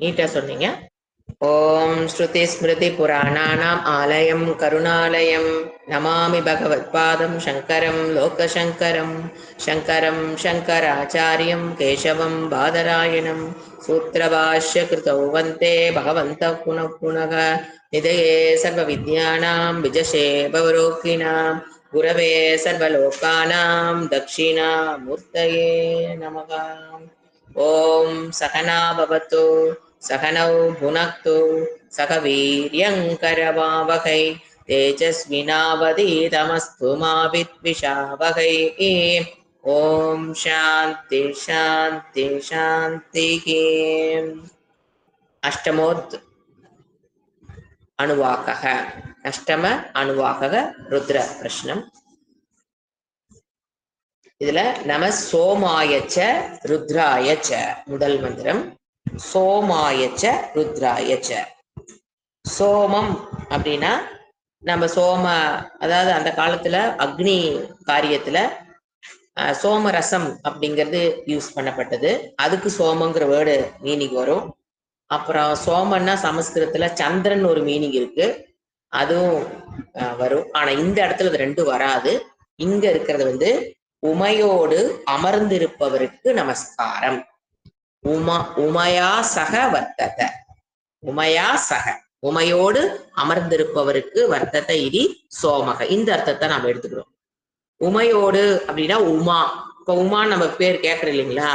நீட்டா சொன்னீங்க. ஓம் ஸ்ருதி ஸ்மிருதி புராணானாம் ஆலயம் கருணாலயம் நமாமி பகவத்பாதம் சங்கரம் லோகசங்கரம் சங்கரம் சங்கராச்சாரியம் கேசவம் பாதராயணம் சூத்திரபாஷ்ய கிருதௌ வந்தே பகவந்தः புனः புனः நிதயே சர்வ வித்யானாம் விஜசே பவரோகிணாம் குரவே சர்வலோகானாம் தக்ஷிணாமூர்த்தயே நமः. ஓம் சகனா பவது सहनौ भुनक्तु सह वीर्यङ्करवावहै तेजस्विनावधीतमस्तु मा विद्विषावहै. ॐ शान्ति शान्ति शान्तिः. अष्टमोत् अनुवाकः अष्टम अनुवाकः रुद्र प्रश्नम्. இதுல நம சோமாயச்ச ருத்ராயச்ச முதல் மந்திரம். சோமாயச்ச ருத்ராயச்ச. சோமம் அப்படின்னா நம்ம சோம, அதாவது அந்த காலத்துல அக்னி காரியத்துல சோமரசம் அப்படிங்கிறது யூஸ் பண்ணப்பட்டது. அதுக்கு சோமங்கிற வேர்டு மீனிங் வரும். அப்புறம் சோமன்னா சமஸ்கிருதத்துல சந்திரன் ஒரு மீனிங் இருக்கு, அதுவும் வரும். ஆனா இந்த இடத்துல அது ரெண்டும் வராது. இங்க இருக்கிறது உமையோடு அமர்ந்திருப்பவருக்கு நமஸ்காரம். உமையா சக வர்த்தத. உமையா சக, உமையோடு அமர்ந்திருப்பவருக்கு வர்த்தத இதி சோமக. இந்த அர்த்தத்தை நாம எடுத்துக்கிறோம். உமையோடு அப்படின்னா உமா. இப்ப உமான்னு நம்ம பேர் கேட்கறோம் இல்லைங்களா,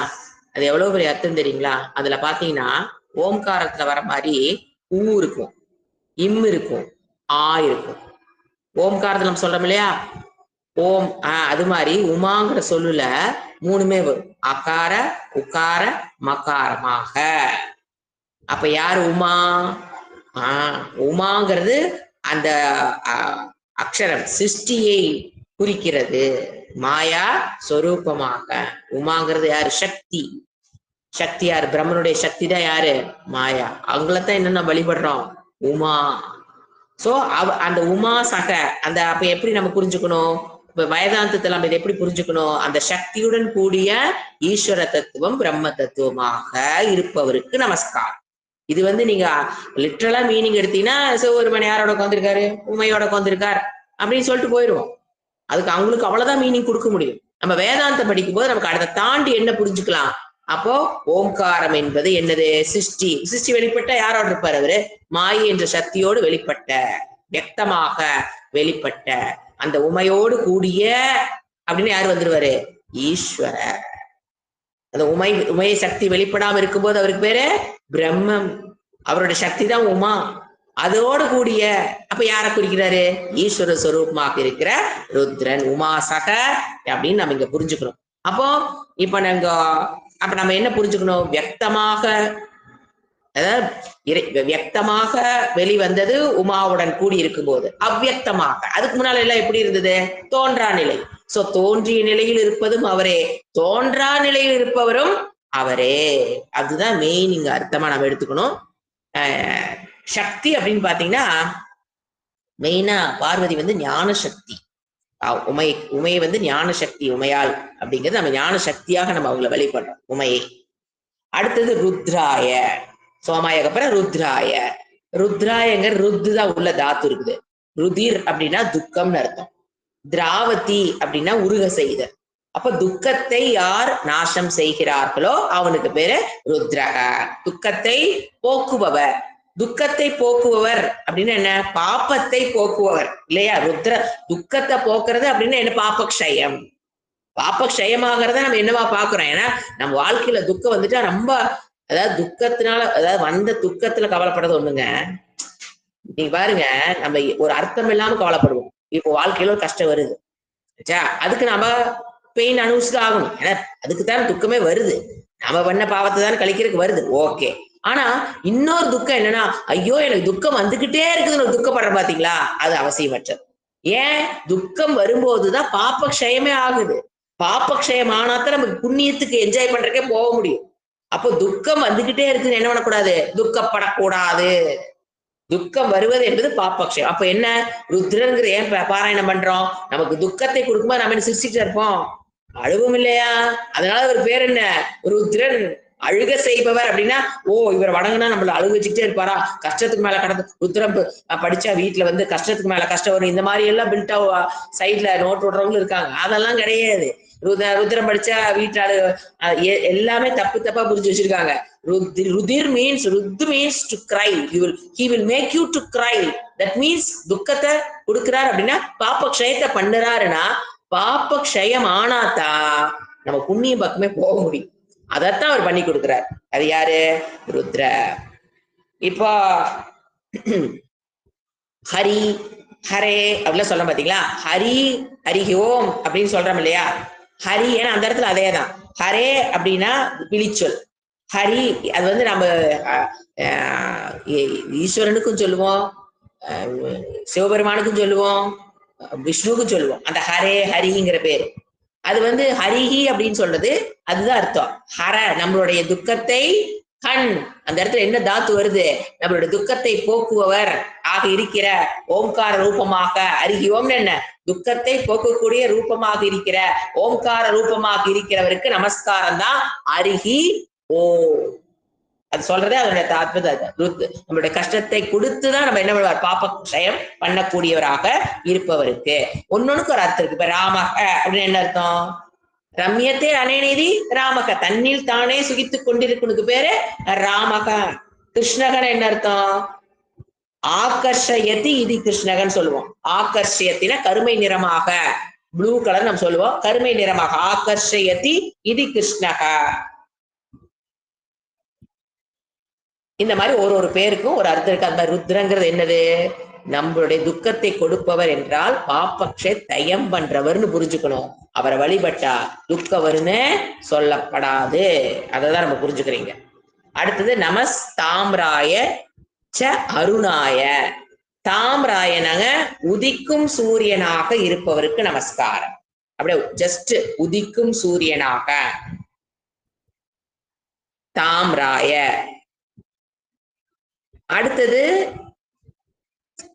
அது எவ்வளவு பெரிய அர்த்தம் தெரியுங்களா? அதுல பாத்தீங்கன்னா ஓம்காரத்துல வர மாதிரி ஊ இருக்கும், இம் இருக்கும், ஆ இருக்கும். ஓம்காரத்துல நம்ம சொல்றோம் இல்லையா ஓம், அது மாதிரி உமாங்கிற சொல்லுல மூணுமே வரும், அகார உக்கார மகாரமாக. அப்ப யார் உமா? உமாங்கிறது அந்த அக்ஷரம் சிருஷ்டியை குறிக்கிறது. மாயா சொரூபமாக உமாங்கிறது யாரு? சக்தி. சக்தி யாரு? பிரம்மனுடைய சக்தி தான் யாரு? மாயா. அவங்களத்தான் என்னென்ன வழிபடுறோம்? உமா. சோ அந்த உமா சக, அந்த அப்ப எப்படி நம்ம புரிஞ்சுக்கணும்? இப்ப வேதாந்தத்துல நம்ம இதை எப்படி புரிஞ்சுக்கணும்? அந்த சக்தியுடன் கூடிய ஈஸ்வர தத்துவம் பிரம்ம தத்துவமாக இருப்பவருக்கு நமஸ்காரம். இது நீங்க லிட்டரலா மீனிங் எடுத்தீங்கன்னா சிவபெருமன் யாரோட உட்காந்துருக்காரு? உமையோட உட்காந்துருக்கார் அப்படின்னு சொல்லிட்டு போயிடுவோம். அதுக்கு அவங்களுக்கு அவ்வளவுதான் மீனிங் கொடுக்க முடியும். நம்ம வேதாந்தம் படிக்கும் போது நமக்கு அதை தாண்டி என்ன புரிஞ்சுக்கலாம்? அப்போ ஓம்காரம் என்பது என்னது? சிருஷ்டி. சிருஷ்டி வெளிப்பட்ட யாரோடு இருப்பார்? அவரு மாயை என்ற சக்தியோடு வெளிப்பட்ட, வியக்தமாக வெளிப்பட்ட அந்த உமையோடு கூடிய அப்படின்னு யாரு வந்துருவாரு? ஈஸ்வரர். அந்த உமைய சக்தி வெளிப்படாம இருக்கும்போது அவருக்கு பேரு பிரம்மம். அவருடைய சக்தி தான் உமா. அதோடு கூடிய, அப்ப யாரை குறிக்கிறாரு? ஈஸ்வர ஸ்வரூபமாக இருக்கிற ருத்ரன். உமாசக அப்படின்னு நம்ம இங்க புரிஞ்சுக்கணும். அப்போ இப்ப நம்ம என்ன புரிஞ்சுக்கணும்? வியக்தமாக, வியக்தமாக வெளிவந்தது உமாவுடன் கூடி இருக்கும் போது. அவ்வியக்தமாக, அதுக்கு முன்னால எல்லாம் எப்படி இருந்தது? தோன்றா நிலை. சோ தோன்றிய நிலையில் இருப்பதும் அவரே, தோன்றா நிலையில் இருப்பவரும் அவரே. அதுதான் மெயின் இங்க அர்த்தமா நம்ம எடுத்துக்கணும். சக்தி அப்படின்னு பாத்தீங்கன்னா மெயினா பார்வதி ஞான சக்தி. உமை ஞான சக்தி. உமையால் அப்படிங்கிறது நம்ம ஞான சக்தியாக நம்ம அவங்களை வழிபடுறோம் உமையை. அடுத்தது ருத்ராய. சோமாயக்கு அப்புறம் ருத்ராய. ருத்ராயங்கிற ருத்து தான் உள்ள தாத்து இருக்குது. ருதிர் அப்படின்னா துக்கம்னு அர்த்தம். திராவதி அப்படின்னா உருக செய்தல். அப்ப துக்கத்தை யார் நாசம் செய்கிறார்களோ அவனுக்கு பேரு ருத்ரக. துக்கத்தை போக்குபவர். துக்கத்தை போக்குபவர் அப்படின்னு என்ன? பாப்பத்தை போக்குபவர் இல்லையா? ருத்ர துக்கத்தை போக்குறது அப்படின்னு என்ன? பாப்பக்ஷயம். பாப்பக்ஷயமாகறத நம்ம என்னவா பாக்குறோம்? ஏன்னா நம்ம வாழ்க்கையில துக்கம் வந்துட்டா ரொம்ப, அதாவது துக்கத்தினால, அதாவது வந்த துக்கத்துல கவலைப்படுறது ஒண்ணுங்க. நீங்க பாருங்க, நம்ம ஒரு அர்த்தம் இல்லாம கவலைப்படுவோம். இப்போ வாழ்க்கையில ஒரு கஷ்டம் வருது, அதுக்கு நம்ம பெயின் அனுபவிச்சுதான் ஆகணும். ஏன்னா அதுக்குதான் துக்கமே வருது. நம்ம பண்ண பாவத்தை தான் கழிக்கிறதுக்கு வருது, ஓகே. ஆனா இன்னொரு துக்கம் என்னன்னா, ஐயோ எனக்கு துக்கம் வந்துகிட்டே இருக்குதுன்னு துக்கப்படுற பாத்தீங்களா? அது அவசியமற்றது. ஏன்? துக்கம் வரும்போதுதான் பாப்பக்ஷயமே ஆகுது. பாப்பக்ஷயம் ஆனாத்தான் நமக்கு புண்ணியத்துக்கு என்ஜாய் பண்றதுக்கே போக முடியும். அப்போ துக்கம் வந்துகிட்டே இருக்குன்னு என்ன பண்ணக்கூடாது? துக்கப்படக்கூடாது. துக்கம் வருவது என்பது பாப்பக்ஷயம். அப்ப என்ன? ருத்ரங்கிற ஏன் பாராயணம் பண்றோம்? நமக்கு துக்கத்தை கொடுக்கும்போது நம்ம என்ன சிரிச்சுட்டு இருப்போம்? அழுவும் இல்லையா? அதனால ஒரு பேர் என்ன? ருத்ரன். அழுக செய்பவர் அப்படின்னா, ஓ இவர் வணங்குனா நம்மள அழுக வச்சுக்கிட்டே இருப்பாரா, கஷ்டத்துக்கு மேல கடந்து ருத்ரம் படிச்சா வீட்டுல வந்து கஷ்டத்துக்கு மேல கஷ்டம் வரும், இந்த மாதிரி எல்லாம் பில்டா சைட்ல நோட் விடுறவங்களும் இருக்காங்க. அதெல்லாம் கிடையாது. ருத்ரம் படிச்சா வீட்டுல எல்லாமே தப்பு தப்பா புரிஞ்சு வச்சிருக்காங்க. ருதிர் மீன்ஸ் ருத் means to cry. he will make you to cry. that means துக்கத்தை கொடுக்கிறார் அப்படின்னா பாப்ப க்ஷயத்தை பண்ணுறாருன்னா, பாப்ப க்ஷயம் ஆனாத்தா நம்ம புண்ணிய பக்கமே போக முடியும். அதைத்தான் அவர் பண்ணி கொடுக்கிறார். அது யாரு? ருத்ர. இப்போ ஹரி ஹரே அப்படிலாம் சொல்ல பாத்தீங்களா, ஹரி ஹரி ஓம் அப்படின்னு சொல்றோம் இல்லையா, ஹரி ஏன்னா அந்த இடத்துல அதேதான். ஹரே அப்படின்னா விழிச்சொல். ஹரி அது வந்து நம்ம ஈஸ்வரனுக்கும் சொல்லுவோம், சிவபெருமானுக்கும் சொல்லுவோம், விஷ்ணுவுக்கும் சொல்லுவோம் அந்த ஹரே ஹரிங்கிற பேரு. அது வந்து ஹரிஹி அப்படின்னு சொல்றது அதுதான் அர்த்தம். ஹர நம்மளுடைய துக்கத்தை, கண் அந்த இடத்துல என்ன தாத்து வருது, நம்மளுடைய துக்கத்தை போக்குபவர் ஆக இருக்கிற ஓம்கார ரூபமாக, அருகி ஓம்னு என்ன, துக்கத்தை போக்கக்கூடிய ரூபமாக இருக்கிற ஓம்கார ரூபமாக இருக்கிறவருக்கு நமஸ்காரம் தான் அருகி ஓ. அது சொல்றதே அதனுடைய தாத்பரியம். நம்மளுடைய கஷ்டத்தை கொடுத்துதான் நம்ம என்ன பண்ணுவார், பாப்ப க்ஷயம் பண்ணக்கூடியவராக இருப்பவருக்கு. ஒன்னொன்னுக்கு ஒரு அர்த்தம் இருக்கு. இப்ப ராமக அப்படின்னு என்ன அர்த்தம், ரம்யத்தே அனேநீதி ராமக, தன்னில் தானே சுகித்துக் கொண்டிருக்கனுக்கு பேரு ராமக. கிருஷ்ணகன் என்ன அர்த்தம், ஆகர்ஷயத்தி இது கிருஷ்ணகன் சொல்லுவோம். ஆகர்ஷயத்தின கருமை நிறமாக, ப்ளூ கலர் நம்ம சொல்லுவோம், கருமை நிறமாக ஆகர்ஷயத்தி இது கிருஷ்ணக. இந்த மாதிரி ஒரு பேருக்கும் ஒரு அர்த்தம் இருக்கு. அந்த மாதிரி ருத்ரங்கிறது என்னது, நம்மளுடைய துக்கத்தை கொடுப்பவர் என்றால் பாப்பக்ஷே தயம் பண்றவர்னு புரிஞ்சுக்கணும். அவரை வழிபட்டா துக்க வருன்னு சொல்லப்படாது. அததான் நம்ம புரிஞ்சுக்கிறீங்க. அடுத்தது நமஸ் தாம்ராய ச அருணாய. தாம்ராயனங்க உதிக்கும் சூரியனாக இருப்பவருக்கு நமஸ்காரம். அப்படியே ஜஸ்ட் உதிக்கும் சூரியனாக தாம்ராய. அடுத்தது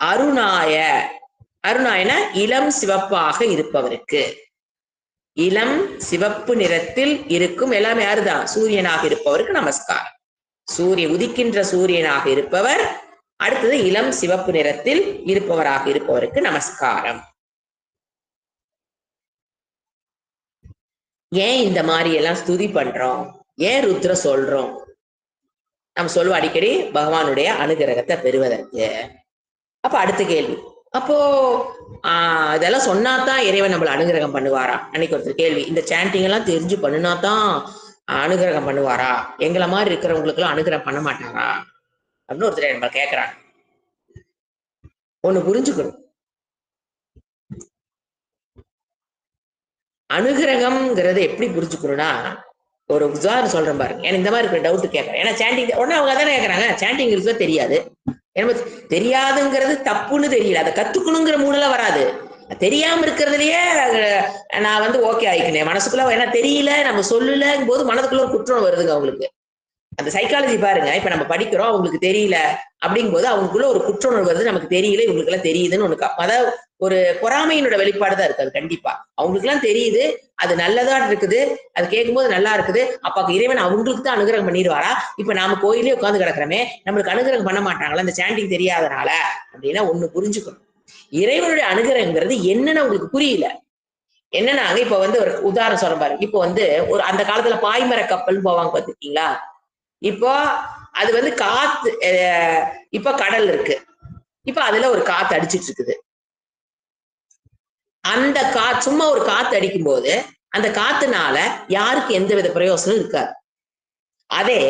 அருணாய. அருணாயன இளம் சிவப்பாக இருப்பவருக்கு, இளம் சிவப்பு நிறத்தில் இருக்கும் எல்லாமே யாருதான், சூரியனாக இருப்பவருக்கு நமஸ்காரம். உதிக்கின்ற சூரியனாக இருப்பவர். அடுத்தது இளம் சிவப்பு நிறத்தில் இருப்பவராக இருப்பவருக்கு நமஸ்காரம். ஏன் இந்த மாதிரி எல்லாம் ஸ்துதி பண்றோம், ஏன் ருத்ர சொல்றோம், நம்ம சொல்லுவோம் அடிக்கடி பகவானுடைய அனுகிரகத்தை பெறுவதற்கு. அப்ப அடுத்த கேள்வி, அப்போ இதெல்லாம் சொன்னாதான் இறைவன் நம்மள அனுகிரகம் பண்ணுவாரா? அன்னைக்கு ஒருத்தர் கேள்வி, இந்த சாண்டிங் எல்லாம் தெரிஞ்சு பண்ணினாதான் அனுகிரகம் பண்ணுவாரா, எங்களை மாதிரி இருக்கிறவங்களுக்கு எல்லாம் அனுகிரகம் பண்ண மாட்டாரா அப்படின்னு ஒருத்தர் நம்ம கேட்கிறாங்க. ஒண்ணு புரிஞ்சுக்கணும், அனுகிரகம்ங்கிறது எப்படி புரிஞ்சுக்கணும்னா, ஒரு உதாரணம் சொல்றேன் பாருங்க. ஏன்னா இந்த மாதிரி இருக்கிற டவுட் கேட்கறேன். ஏன்னா சாண்டிங் உடனே அவங்க தானே கேட்கறாங்க, சாண்டிங் இருக்கிறது தெரியாது. எனக்கு தெரியாதுங்கிறது தப்புன்னு தெரியல, அதை கத்துக்கணுங்கிற மூணுலாம் வராது. தெரியாம இருக்கிறதுலயே நான் வந்து ஓகே ஆயிக்கினேன் மனசுக்குள்ள. ஏன்னா தெரியல நம்ம சொல்லலங்கும் போது மனதுக்குள்ள ஒரு குற்றம் வருதுங்க அவங்களுக்கு. அந்த சைக்காலஜி பாருங்க, இப்ப நம்ம படிக்கிறோம் அவங்களுக்கு தெரியல அப்படிங்கும் போது அவங்களுக்குள்ள ஒரு குற்றுணர்வு வருது, நமக்கு தெரியல இவங்களுக்கு எல்லாம் தெரியுதுன்னு ஒண்ணு. அதாவது ஒரு பொறாமையினோட வெளிப்பாடுதான் இருக்கு அது. கண்டிப்பா அவங்களுக்கு எல்லாம் தெரியுது, அது நல்லதா இருக்குது, அது கேட்கும்போது நல்லா இருக்குது. அப்ப இறைவன் அவங்களுக்கு தான் அனுகிரகம் பண்ணிடுவாரா? இப்ப நாம கோயிலே உட்காந்து கிடக்குறோமே, நம்மளுக்கு அனுகிரகம் பண்ண மாட்டாங்களா இந்த சாண்டிங் தெரியாதனால அப்படின்னா ஒண்ணு புரிஞ்சுக்கணும், இறைவனுடைய அனுகிரகங்கிறது என்னன்னு உங்களுக்கு புரியல. என்னன்னா இப்ப வந்து ஒரு உதாரணம் சொல்ற பாருங்க. இப்போ வந்து ஒரு அந்த காலத்துல பாய்மர கப்பல் போவாங்க பாத்துருக்கீங்களா? இப்போ அது வந்து காத்து, இப்ப கடல் இருக்கு, இப்ப அதுல ஒரு காத்து அடிச்சிட்டு இருக்குது. அந்த சும்மா ஒரு காத்து அடிக்கும் போது அந்த காத்துனால யாருக்கு எந்த வித பிரயோசனம் இருக்காது. அதே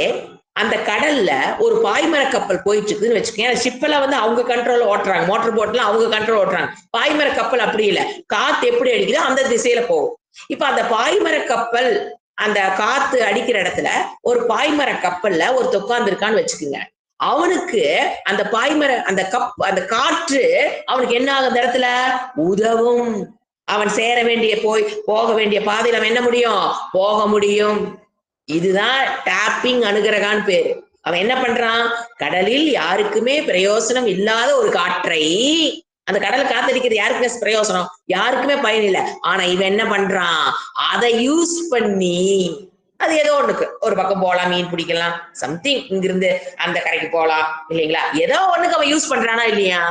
அந்த கடல்ல ஒரு பாய்மர கப்பல் போயிட்டு இருக்குதுன்னு வச்சுக்கோங்க. ஷிப்பெல்லாம் வந்து அவங்க கண்ட்ரோல் ஓட்டுறாங்க, மோட்டர் போட்லாம் அவங்க கண்ட்ரோல் ஓட்டுறாங்க. பாய்மர கப்பல் அப்படி இல்லை, காத்து எப்படி அடிக்குதோ அந்த திசையில போகும். இப்ப அந்த பாய்மர கப்பல் அந்த காத்து அடிக்கிற இடத்துல ஒரு பாய்மர கப்பல்ல ஒரு உட்கார்ந்து இருக்கான்னு வச்சுக்கோங்க. அவனுக்கு அந்த பாய்மர அந்த காற்று அவனுக்கு என்ன ஆகும், அந்த இடத்துல உதவும். அவன் சேர வேண்டிய போக வேண்டிய பாதையில் அவன் என்ன முடியும், போக முடியும். இதுதான் டாப்பிங் அனுகிரகான்னு பேரு. அவன் என்ன பண்றான், கடலில் யாருக்குமே பிரயோசனம் இல்லாத ஒரு காற்றை, அந்த கடல் காத்தடிக்கிறது யாருக்குமே பிரயோசனம், யாருக்குமே பயன் இல்லை. ஆனா இவன் என்ன பண்றான், அதை யூஸ் பண்ணி அது ஏதோ ஒண்ணுக்கு ஒரு பக்கம் போகலாம், மீன் பிடிக்கலாம், சம்திங் இங்கிருந்து அந்த கரைக்கு போகலாம் இல்லைங்களா? ஏதோ ஒண்ணுக்கு அவன் யூஸ் பண்றானா இல்லையா?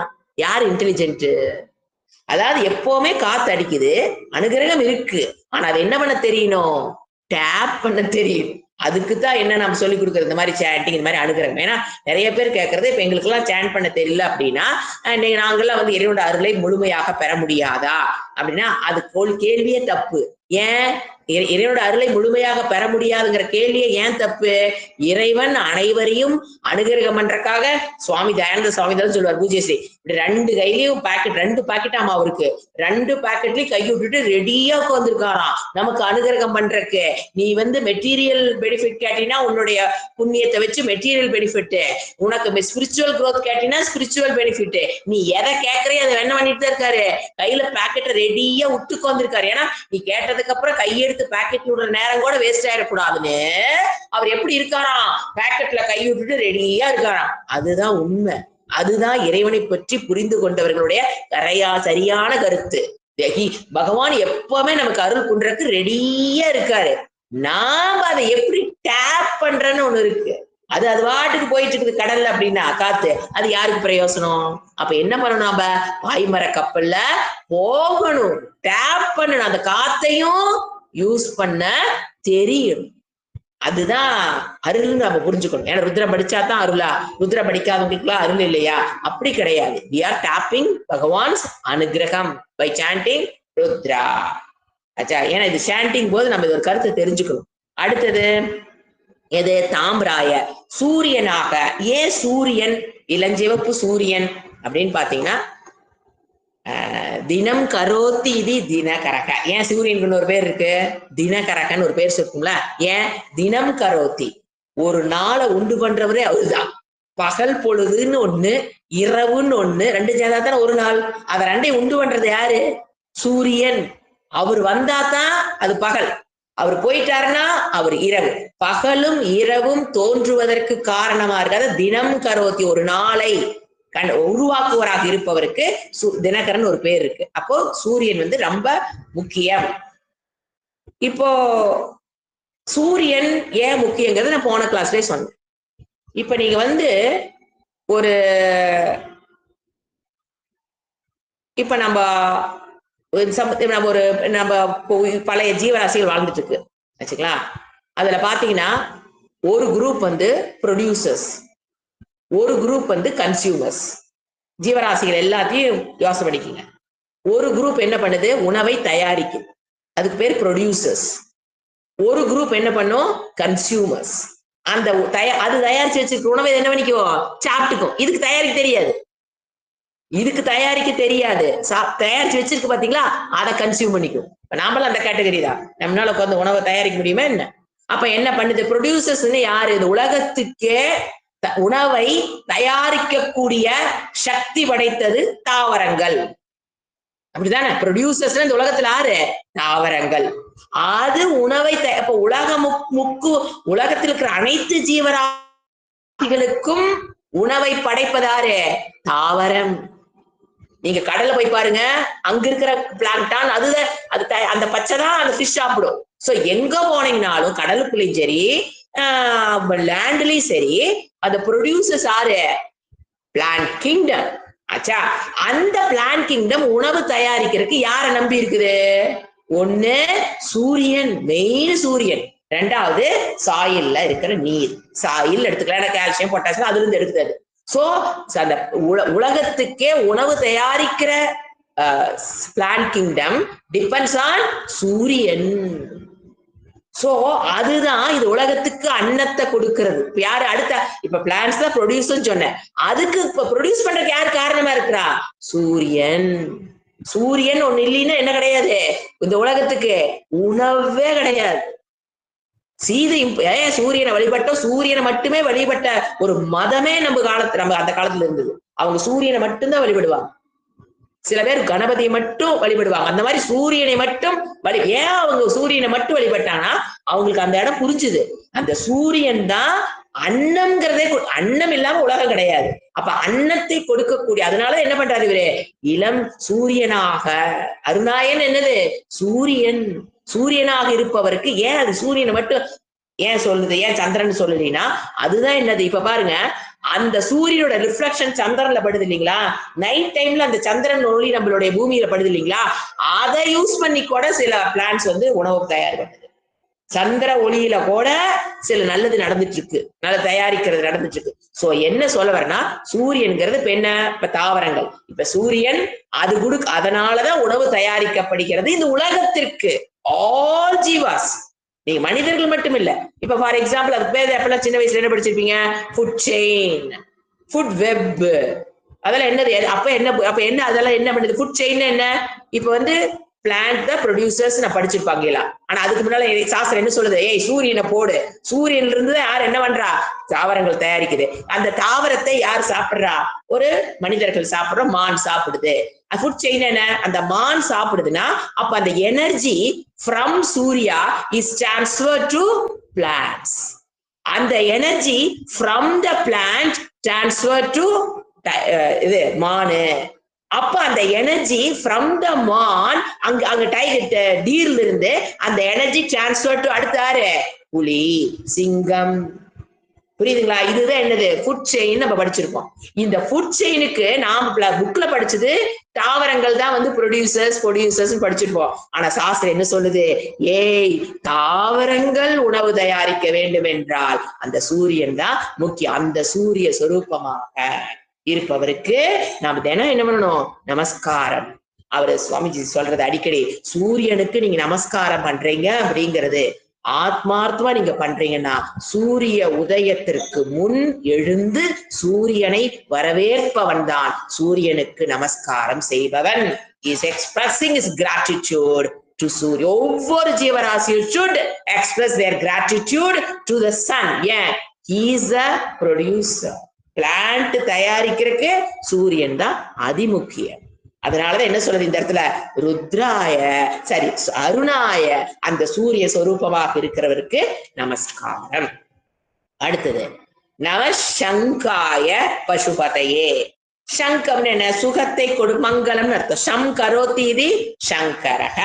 யார் இன்டெலிஜென்ட்? அதாவது எப்பவுமே காத்து அடிக்குது, அனுகிரகம் இருக்கு, ஆனா அது என்ன பண்ண தெரியணும்? டேப் பண்ண தெரியும். அதுக்குத்தான் என்ன நம்ம சொல்லி கொடுக்குறது, இந்த மாதிரி சேண்டிங், இந்த மாதிரி அனுகிரகம். ஏன்னா நிறைய பேர் கேட்கறது, இப்ப எங்களுக்கு எல்லாம் சேண்ட் பண்ண தெரியல அப்படின்னா நாங்கெல்லாம் வந்து இறைவனோட அருளை முழுமையாக பெற முடியாதா அப்படின்னா அது கேள்வியே தப்பு. ஏன் இறைவனோட அருளை முழுமையாக பெற முடியாதுங்கிற கேள்வியை ஏன் தப்பு? இறைவன் அனைவரையும் அனுகிரகம் பண்றதுக்காக சுவாமி தயானந்த சுவாமி தான் சொல்லுவார் பூஜ்யஸ்ரீ, ரெண்டு கையிலயும் பாக்கெட், 2 பாக்கெட் ஆமா அவருக்கு, 2 பாக்கெட்லயும் கை விட்டுட்டு ரெடியா உட்காந்துருக்காராம் நமக்கு அனுகிரகம் பண்றதுக்கு. நீ வந்து மெட்டீரியல் பெனிஃபிட் கேட்டீங்கன்னா உன்னுடைய புண்ணியத்தை வச்சு மெட்டீரியல் பெனிஃபிட், உனக்கு ஸ்பிரிச்சுவல் க்ரோத் கேட்டீங்கன்னா ஸ்பிரிச்சுவல் பெனிஃபிட். நீ எதை கேட்கறியோ அதை என்ன பண்ணிட்டு தான் இருக்காரு, கையில பாக்கெட்டை ரெடியா விட்டு உட்காந்துருக்காரு. ஏன்னா நீ கேட்டதுக்கு அப்புறம் கையெடுத்து பாக்கெட் விடுற நேரம் கூட வேஸ்ட் ஆயிடக்கூடாதுன்னு அவர் எப்படி இருக்காராம், பாக்கெட்ல கை விட்டுட்டு ரெடியா இருக்காராம். அதுதான் உண்மை. அதுதான் இறைவனை பற்றி புரிந்து கொண்டவர்களுடைய சரியான கருத்து. பகவான் எப்பவுமே நமக்கு அருள் பண்றதுக்கு ரெடியா இருக்காரு. நாம அதை எப்படி டேப் பண்றன்னு ஒண்ணு இருக்கு. அது வாட்டுக்கு போயிட்டு இருக்குது கடல்ல அப்படின்னா காத்து, அது யாருக்கு பிரயோசனம்? அப்ப என்ன பண்ணணும், நாம பாய்மர கப்பல்ல போகணும், டேப் பண்ணணும், அந்த காத்தையும் யூஸ் பண்ண தெரியும். அதுதான் அருள்னு நம்ம புரிஞ்சுக்கணும். ஏன்னா ருத்ரம் படிச்சாதான் அருளா, ருத்ரம் படிக்காதவங்களுக்குலாம் அருள் இல்லையா? அப்படி கிடையாது. we are tapping பகவான்ஸ் அனுகிரகம் by chanting ருத்ரா. ஆச்சா, ஏன்னா இது சாண்டிங் போது நம்ம இது ஒரு கருத்தை தெரிஞ்சுக்கணும். அடுத்தது எது? தாம்ராய சூரியனாக. ஏன் சூரியன், இளஞ்சிவப்பு சூரியன் அப்படின்னு பாத்தீங்கன்னா தினம் கரோத்தி இது தினகரக. ஏன் சூரியனுக்கு ஒரு பேர் இருக்கு? தினகரகன்னு ஒரு பேர் இருக்கும்ல. ஏன்? தினம் கரோத்தி, ஒரு நாளை உண்டு பண்றவரே அவருதான். பகல் பொழுதுன்னு ஒண்ணு, இரவுன்னு ஒண்ணு, 2 சேர்ந்தாதானே ஒரு நாள். அதை 2ஐயும் உண்டு பண்றது யாரு? சூரியன். அவர் வந்தாதான் அது பகல், அவர் போயிட்டாருன்னா அவர் இரவு. பகலும் இரவும் தோன்றுவதற்கு காரணமா இருக்காத தினம் கரோத்தி, ஒரு நாளை உருவாக்குவராக இருப்பவருக்கு தினகரன் ஒரு பேர் இருக்கு. அப்போ சூரியன் வந்து ரொம்ப முக்கியம். இப்போ சூரியன் ஏன் முக்கியங்கிறது நான் போன கிளாஸ்லயே சொன்னேன். இப்ப நீங்க வந்து ஒரு இப்ப நம்ம பழைய ஜீவராசிகள் வாழ்ந்துட்டு இருக்கு வச்சுக்கலாம். அதுல பாத்தீங்கன்னா ஒரு குரூப் வந்து ப்ரொடியூசர்ஸ், ஒரு குரூப் வந்து கன்சியூமர்ஸ். ஜீவராசிகள் எல்லாத்தையும் யோசனை பண்ணிக்கங்க. ஒரு குரூப் என்ன பண்ணுது? உணவை தயாரிக்கும், அதுக்கு பேர் ப்ரொடியூசர்ஸ். ஒரு குரூப் என்ன பண்ணும்? கன்சியூமர்ஸ். அந்த அது தயாரிச்சு வச்சிருக்க உணவை என்ன பண்ணிக்குவோம்? சாப்பிட்டுக்கும். இதுக்கு தயாரிக்க தெரியாது, இதுக்கு தயாரிக்க தெரியாது. தயாரிச்சு வச்சிருக்கு பாத்தீங்களா, அதை கன்சியூம் பண்ணிக்கும். நாமளும் அந்த கேட்டகரி தான். நம்மளால உட்காந்து உணவை தயாரிக்க முடியுமா என்ன? அப்ப என்ன பண்ணுது? ப்ரொடியூசர்ஸ் யாரு? இந்த உலகத்துக்கே உணவை தயாரிக்கக்கூடிய சக்தி படைத்தது தாவரங்கள். அப்படிதானே? ப்ரொடியூசர்ஸ் இந்த உலகத்துல யாரு? தாவரங்கள். அது உணவை இப்ப உலகத்தில் இருக்கிற அனைத்து ஜீவராசிகளுக்கும் உணவை படைப்பதாரு? தாவரம். நீங்க கடல்ல போய் பாருங்க, அங்க இருக்கிற பிளாங்டான் அந்த பச்சை தான் அந்த ஃபிஷ் சாப்பிடும். சோ எங்க போனீங்கன்னாலும் கடலுக்குள்ளயும் சரி லேண்ட்லயும் சரி அந்த ப்ரொடியூசர்ஸ் யாரு? Plant kingdom. ஆச்சா, அந்த பிளான்ட் கிங்டம் உணவு தயாரிக்கிறதுக்கு யாரை நம்பி இருக்குது? ஒண்ணு சூரியன், மெயின் சூரியன். 2வது சாயில்ல இருக்கிற நீர். சாயில் எடுத்துக்கலாம், கால்சியம் பொட்டாசியம் அதுல இருந்து எடுக்குது. சோ அந்த உலகத்துக்கே உணவு தயாரிக்கிற பிளான்ட் கிங்டம் டிபெண்ட்ஸ் ஆன் சூரியன். சோ அதுதான் இது உலகத்துக்கு அன்னத்தை கொடுக்கிறது. இப்ப யாரு? அடுத்த இப்ப பிளான்ட்ஸ் தான் ப்ரொடியூஸ் சொன்னேன். அதுக்கு இப்ப ப்ரொடியூஸ் பண்றதுக்கு யாரு காரணமா இருக்கிறா? சூரியன். சூரியன் ஒண்ணு இல்லைன்னா என்ன கிடையாது? இந்த உலகத்துக்கு உணவே கிடையாது. சூரியனை வழிபட்டோம், சூரியனை மட்டுமே வழிபட்ட ஒரு மதமே நம்ம அந்த காலத்துல இருந்தது. அவங்க சூரியனை மட்டும்தான் வழிபடுவாங்க. சில பேர் கணபதியை மட்டும் வழிபடுவாங்க. அந்த மாதிரி சூரியனை மட்டும் ஏன் அவங்க சூரியனை மட்டும் வழிபட்டாங்கன்னா அவங்களுக்கு அந்த இடம் புரிஞ்சுது. அந்த சூரியன் தான் அன்னம்ங்கிறதே. அன்னம் இல்லாம உலகம் கிடையாது. அப்ப அன்னத்தை கொடுக்கக்கூடிய, அதனால என்ன பண்றாரு இவரு? இளம் சூரியனாக. அருணாயன் என்னது? சூரியன். சூரியனாக இருப்பவருக்கு ஏன் அது சூரியனை மட்டும் ஏன் சொல்லுது, ஏன் சந்திரன் சொல்லலைன்னா அதுதான் என்னது, இப்ப பாருங்க அந்த சூரியனோட ரிஃப்ளெக்ஷன் சந்திரன்ல படுது இல்லைங்களா, நைட் டைம்ல அந்த சந்திரன் ஒளி நம்மளுடைய பூமியில படுது இல்லைங்களா, அதை யூஸ் பண்ணி கூட சில பிளான்ட்ஸ் வந்து உணவு தயார் பண்ணுது. சந்திர ஒளியில கூட சில நல்லது நடந்துட்டு இருக்கு, நல்ல தயாரிக்கிறது நடந்துட்டு இருக்கு. சோ என்ன சொல்ல வரேன்னா, சூரியன்கிறது இப்ப என்ன, இப்ப தாவரங்கள், இப்ப சூரியன் அது அதனாலதான் உணவு தயாரிக்கப்படுகிறது இந்த உலகத்திற்கு. ஆல் ஜீவாஸ், நீங்க மனிதர்கள் மட்டும் இல்ல. இப்ப ஃபார் எக்ஸாம்பிள் அதுக்கு பேர் எப்பெல்லாம் சின்ன வயசுல என்ன படிச்சிருப்பீங்க, ஃபுட் செயின், ஃபுட் வெப், அதெல்லாம் என்னது, அப்ப என்ன அதெல்லாம் என்ன பண்ணுது, ஃபுட் செயின் என்ன, இப்ப வந்து பிளான்ட் த ப்ரொடியூசர்ஸ் நான் படிச்சிருப்பாங்களா. ஆனா அதுக்கு முன்னால சாஸ்திரம் என்ன சொல்லுது, ஏய் சூரியனை போடு, சூரியன்ல இருந்து யார் என்ன பண்றா, தாவரங்கள் தயாரிக்குது. அந்த தாவரத்தை யார் சாப்பிடுறா, ஒரு மனிதர்கள் சாப்பிடுறோம், மான் சாப்பிடுது. ஃபுட் செயின் என்ன, அந்த மான் சாப்பிடுதுன்னா அப்ப அந்த energy from Surya is transfer to plants. அந்த energy from the plant transfer to இது மானு. அப்ப அந்த எனர்ஜி ஃப்ரம் த மான் அங்க டைகர் டீர்ல இருந்து அந்த எனர்ஜி டிரான்ஸ்ஃபர் டு அடுத்தாரு புலி, சிங்கம். புரியுதுங்களா, இதுதான் என்னது ஃபுட் செயின் நம்ம படிச்சிருக்கோம். இந்த ஃபுட் செயினுக்கு நாம புக்ல படிச்சது தாவரங்கள் தான் வந்து ப்ரொடியூசர்ஸ் படிச்சிருப்போம். ஆனா சாஸ்திரம் என்ன சொல்லுது, ஏய் தாவரங்கள் உணவு தயாரிக்க வேண்டும் என்றால் அந்த சூரியன் தான் முக்கியம். அந்த சூரிய சொரூபமாக இருப்பவருக்கு நாம தினம் என்ன பண்ணணும், நமஸ்காரம். அவரு சுவாமிஜி சொல்றது அடிக்கடி, சூரியனுக்கு நீங்க நமஸ்காரம் பண்றீங்க அப்படிங்கிறது ஆத்மார்த்தமா நீங்க பண்றீங்கன்னா, சூரிய உதயத்திற்கு முன் எழுந்து சூரியனை வரவேற்பவன் தான் சூரியனுக்கு நமஸ்காரம் செய்பவன். Is expressing is gratitude to சூரிய. ஒவ்வொரு ஜீவராசியும் should express their gratitude to the sun. ஏன், he is a producer. Plant தயாரிக்கிறதுக்கு சூரியன் தான் அதிமுக்கியம். அதனாலதான் என்ன சொல்றது இந்த இடத்துல, ருத்ராய சரி அருணாய அந்த சூரிய சொரூபமாக இருக்கிறவருக்கு நமஸ்காரம். அடுத்தது நவசங்காய பசுபதையே. சங்கம் என்ன, சுகத்தை கொடு, மங்களம் அர்த்தம். ஷம் கரோதி இது சங்கரக.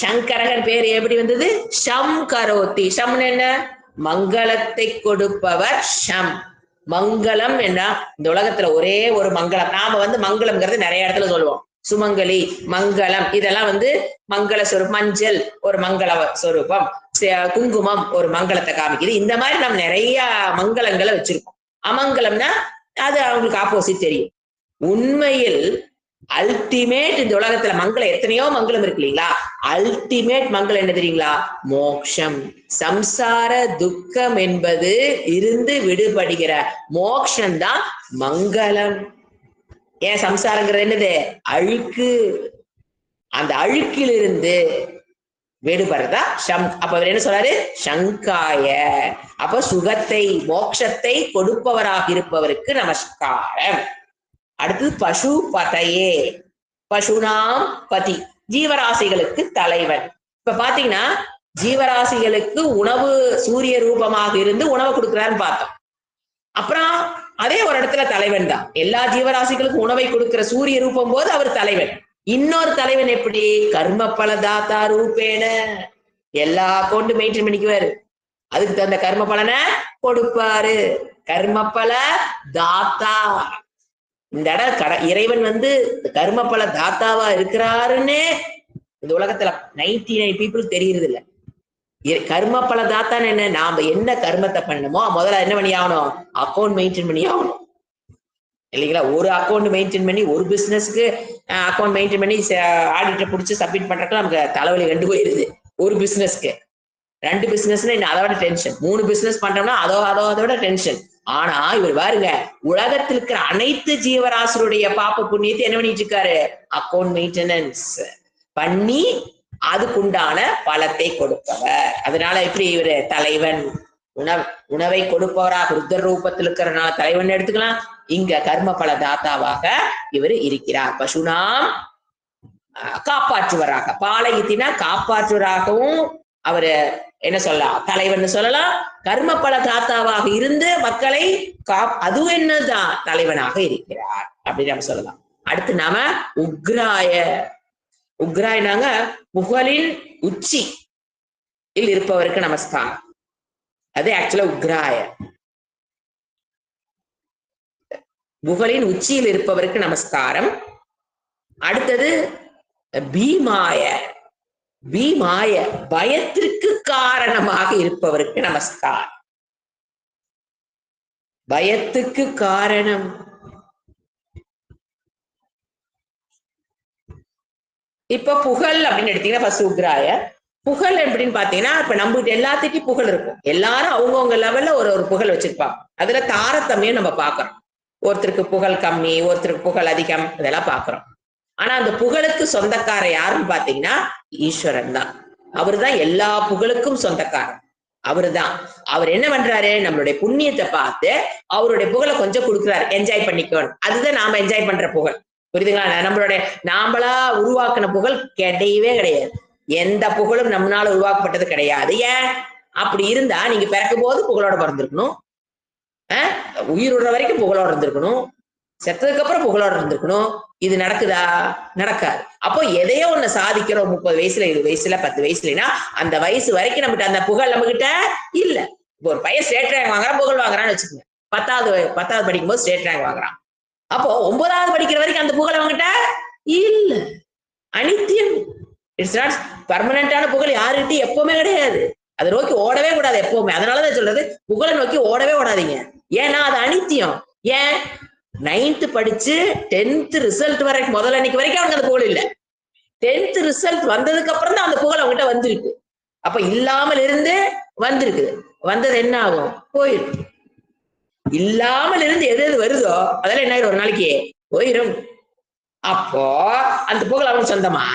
சங்கரகன் பேர் எப்படி வந்தது, ஷம் கரோதி. ஷம் என்ன, மங்களத்தை கொடுப்பவர். ஷம் மங்களம் என்ன, இந்த உலகத்துல ஒரே ஒரு மங்களம். நாம வந்து மங்களம்ங்கிறது நிறைய இடத்துல சொல்லுவோம், சுமங்கலி, மங்களம், இதெல்லாம் வந்து மங்கள சொரூபம். மஞ்சள் ஒரு மங்கள சொரூபம், குங்குமம் ஒரு மங்களத்தை காமிக்குது. இந்த மாதிரி நம்ம நிறைய மங்களங்களை வச்சிருக்கோம். அமங்கலம்னா அது அவங்களுக்கு ஆப்போசிட் தெரியும். உண்மையில் அல்டிமேட் இந்த உலகத்துல மங்களம் எத்தனையோ மங்களம் இருக்கு இல்லைங்களா, அல்டிமேட் மங்களம் என்ன தெரியுங்களா, மோக்ஷம். சம்சார துக்கம் என்பது இருந்து விடுபடுகிற மோக்ஷம் தான் மங்களம். ஏன், சம்சாரங்கிறது என்னது, அழுக்கு. அந்த அழுக்கிலிருந்து விடுபடுறதா ஷம். அப்ப அவர் என்ன சொல்றாரு, சங்காய. அப்ப சுகத்தை மோட்சத்தை கொடுப்பவராக இருப்பவருக்கு நமஸ்காரம். அடுத்து பசு பதையே. பசுனாம் பதி, ஜீவராசிகளுக்கு தலைவன். இப்ப பாத்தீங்கன்னா ஜீவராசிகளுக்கு உணவு சூரிய ரூபமாக இருந்து உணவு கொடுக்கிறான்னு பார்த்தோம். அப்புறம் அதே ஒரு இடத்துல தலைவன் தான், எல்லா ஜீவராசிகளுக்கும் உணவை கொடுக்கிற சூரிய ரூபம் போது அவர் தலைவன். இன்னொரு தலைவன் எப்படி, கர்ம பல தாத்தா ரூபேன. எல்லா அக்கௌண்ட் மெயின்டைன் பண்ணிக்குவாரு, அதுக்கு தகுந்த கர்ம பலனை கொடுப்பாரு. கர்ம பல தாத்தா. இந்த இறைவன் வந்து கர்ம பல தாத்தாவா இருக்கிறாருன்னு இந்த உலகத்துல 99 பீப்புள் தெரியுறது இல்ல. கர்ம பல தாத்தான்னு என்ன, நாம என்ன கர்மத்தை பண்ணணுமோ முதல்ல என்ன பண்ணி ஆகணும், அக்கௌண்ட் மெயின்டைன் பண்ணி ஆகணும் இல்லைங்களா. ஒரு அக்கௌண்ட் மெயின்டைன் பண்ணி, ஒரு பிசினஸ்க்கு அக்கௌண்ட் மெயின்டைன் பண்ணி ஆடிட்டர் பிடிச்சி சப்மிட் பண்றதுக்கு நமக்கு தலைவலி கண்டு போயிருது. ஒரு பிசினஸ்க்கு 2 பிசினஸ்னா இன்னும் அதோட டென்ஷன், 3 பிசினஸ் பண்றோம்னா அதோட டென்ஷன். ஆனா இவர் பாருங்க, உலகத்தில் இருக்கிற அனைத்து ஜீவராசியுடைய பாப்ப புண்ணியத்தை என்ன பண்ணிட்டு இருக்காரு, அக்கௌண்ட் மெயின்டெனன்ஸ் பண்ணி அதுக்குண்டான பலத்தை கொடுப்பவர். அதனால எப்படி இவரு தலைவன், உணவை கொடுப்பவராக ருத்ர ரூபத்தில் இருக்கிறனால தலைவன் எடுத்துக்கலாம். இங்க கர்ம பல தாத்தாவாக இவர் இருக்கிறார். பசுனாம் காப்பாற்றுவராக, பாலயத்தினா காப்பாற்றுவராகவும் அவரு என்ன சொல்லலாம், தலைவன் சொல்லலாம். கர்ம பல தாத்தாவாக இருந்து மக்களை அதுவும் என்னதான் தலைவனாக இருக்கிறார் அப்படின்னு நம்ம சொல்லலாம். அடுத்து நாம உக்ராய. உக்ராயனாங்க புகழின் உச்சி இருப்பவருக்கு நமஸ்காரம். அது ஆக்சுவலா உக்ராய. புகழின் உச்சியில் இருப்பவருக்கு நமஸ்காரம். அடுத்தது பீமாய. பீமாய பயத்திற்கு காரணமாக இருப்பவருக்கு நமஸ்காரம். பயத்துக்கு காரணம். இப்ப புகழ் அப்படின்னு எடுத்தீங்கன்னா ஃபர்ஸ்ட் உக்ராய. புகழ் எப்படின்னு பாத்தீங்கன்னா இப்ப நம்மகிட்ட எல்லாத்துக்கும் புகழ் இருக்கும். எல்லாரும் அவங்கவுங்க லெவல்ல ஒரு ஒரு புகழ் வச்சிருப்பாங்க. அதுல தாரதமியம் நம்ம பாக்குறோம். ஒருத்தருக்கு புகழ் கம்மி, ஒருத்தருக்கு புகழ் அதிகம், இதெல்லாம் பாக்குறோம். ஆனா அந்த புகழுக்கு சொந்தக்கார யாருன்னு பாத்தீங்கன்னா ஈஸ்வரன் தான். அவரு தான் எல்லா புகழுக்கும் சொந்தக்காரன். அவரு தான். அவர் என்ன பண்றாரு, நம்மளுடைய புண்ணியத்தை பார்த்து அவருடைய புகழை கொஞ்சம் கொடுக்குறாரு, என்ஜாய் பண்ணிக்கணும். அதுதான் நாம என்ஜாய் பண்ற புகழ். புரியுதுங்களா? நம்மளுடைய நாமளா உருவாக்குன புகழ் கிடையவே கிடையாது. எந்த புகழும் நம்மளால உருவாக்கப்பட்டது கிடையாது. ஏன் அப்படி இருந்தா நீங்க பிறக்கும் போது புகழோட பிறந்திருக்கணும், உயிர் விடுற வரைக்கும் புகழோட இருந்திருக்கணும், செத்ததுக்கு அப்புறம் புகழோட இருந்திருக்கணும். இது நடக்குதா? நடக்காது. அப்போ எதையோ ஒண்ணு சாதிக்கிறோம் 30 வயசுல 20 வயசுல 10 வயசுலனா அந்த வயசு வரைக்கும் நம்மகிட்ட அந்த புகழ் நம்ம கிட்ட இல்ல. இப்போ ஒரு பையன் ஸ்டேட் ரேங்க் வாங்குறான், புகழ் வாங்குறான்னு வச்சுக்கோங்க. 10வது படிக்கும் போது ஸ்டேட் ரேங்க் வாங்குறான். அப்போ 9வது படிக்கிற வரைக்கும் அந்த புகழ் அவங்ககிட்ட இல்ல. அனித்தியம். இட்ஸ் நாட் பர்மனண்டான புகழ் யாருக்கிட்ட எப்பவுமே கிடையாது. அதை நோக்கி ஓடவே கூடாது எப்பவுமே. அதனாலதான் சொல்றது புகழை நோக்கி ஓடவே ஓடாதீங்க. ஏன்னா அது அனித்தியம். ஏன் 9th படிச்சு 10th ரிசல்ட் வரைக்கும் முதல் அன்னைக்கு வரைக்கும் அவங்க அந்த புகழ் இல்ல. 10th ரிசல்ட் வந்ததுக்கு அப்புறம் தான் அந்த புகழ் அவங்ககிட்ட வந்திருக்கு. அப்ப இல்லாமல் இருந்து வந்திருக்கு. வந்தது என்ன ஆகும்? போயிடும். இல்லாமல் இருந்து எது எது வருதோ அதெல்லாம் என்ன ஆயிரும்? ஒரு நாளைக்கு போயிடும். அப்போ அந்த புகழ் அவனுக்கு சொந்தமா?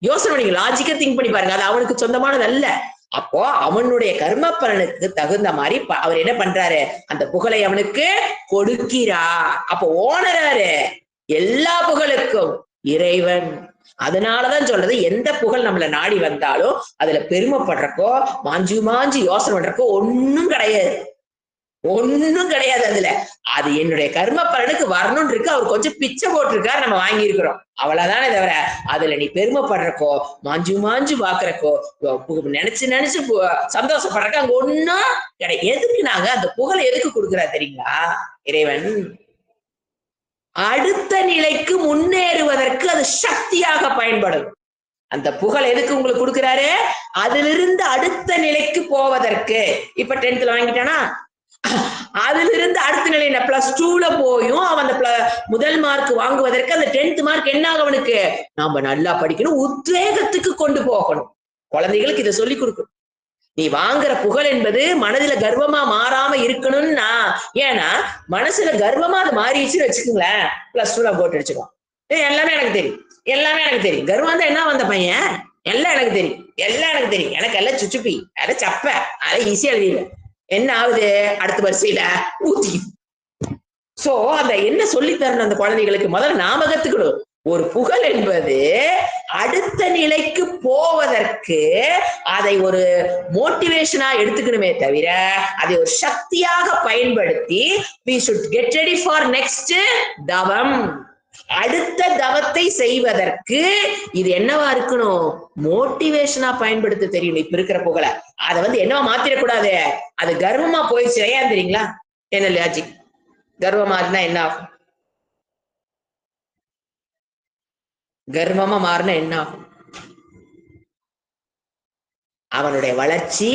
யோசனை பண்ணி லாஜிக்கா திங்க் பண்ணி பாருங்க. அது அவனுக்கு சொந்தமானது அல்ல. அப்போ அவனுடைய கர்ம பலனுக்கு தகுந்த மாதிரி அவர் என்ன பண்றாரு, அந்த புகழை அவனுக்கு கொடுக்கிறார். அப்போ ஓனராரு எல்லா புகழுக்கும் இறைவன். அதனாலதான் சொல்றது, எந்த புகழ் நம்மள நாடி வந்தாலும் அதுல பெருமைப்படுறக்கோ மாஞ்சு மாஞ்சு யோசனை பண்றக்கோ ஒண்ணும் கிடையாது. ஒண்ணும் கிடையாது. அதுல அது என்னுடைய கர்ம பலனுக்கு வரணும் இருக்கு. அவர் கொஞ்சம் பிச்சை போட்டிருக்காரு, நம்ம வாங்கி இருக்கிறோம், அவ்வளவுதானே தவிர அதுல நீ பெருமைப்படுறக்கோ மாஞ்சு மாஞ்சு பாக்குறக்கோ நினைச்சு நினைச்சு சந்தோஷப்படுறக்க அங்க ஒண்ணும் கிடையாது. எதுக்கு நாங்க அந்த புகழை எதுக்கு கொடுக்குறா தெரியுங்களா? இறைவன் அடுத்த நிலைக்கு முன்னேறுவதற்கு அது சக்தியாக பயன்படும். அந்த புகழ் எதுக்கு உங்களுக்கு கொடுக்கிறாரு? அதிலிருந்து அடுத்த நிலைக்கு போவதற்கு. இப்ப 10th வாங்கிட்டானா, அதுல இருந்து அடுத்த நிலையில +2ல போயும் அவன் அந்த முதல் மார்க் வாங்குவதற்கு அந்த 10th மார்க் என்ன ஆகும் அவனுக்கு? நாம நல்லா படிக்கணும், உத்வேகத்துக்கு கொண்டு போகணும். குழந்தைகளுக்கு இதை சொல்லி கொடுக்கணும். நீ வாங்குற புகழ் என்பது மனதுல கர்வமா மாறாம இருக்கணும்னா, ஏன்னா மனசுல கர்வமா அது மாறிடுச்சுன்னு வச்சுக்கோங்களேன், +2ல போட்டு அடிச்சுக்கோ. எல்லாமே எனக்கு தெரியும், எல்லாமே எனக்கு தெரியும். கர்வம் தான் என்ன வந்த பையன், எல்லாம் எனக்கு தெரியும், எல்லாம் எனக்கு தெரியும், எனக்கு எல்லாம் சுச்சுப்பி, அதை சப்ப, அதை ஈஸியா எழுதிடுவேன். என்ன ஆகுது? அடுத்த வரிசையில ஊத்தி. சோ அந்த என்ன சொல்லி தரணும் அந்த குழந்தைகளுக்கு? முதல்ல நாம கத்துக்கணும், ஒரு புகழ் என்பது அடுத்த நிலைக்கு போவதற்கு அதை ஒரு மோட்டிவேஷனா எடுத்துக்கணுமே தவிர அதை ஒரு சக்தியாக பயன்படுத்தி we should get ready for next தவம், அடுத்த தவத்தை செய்வதற்கு இது என்னவா இருக்கணும்? மோட்டிவேஷனா பயன்படுத்த தெரியும். இப்ப இருக்கிற புகழ அதை என்னவா மாத்திரக்கூடாது. அது கர்வமா போயிடுச்சு. ஏன் தெரியுங்களா? என்ன லாஜிக்? கர்வமா இருந்தா என்ன ஆகும்? கர்வமா மாறினா என்ன ஆகும்? அவனுடைய வளர்ச்சி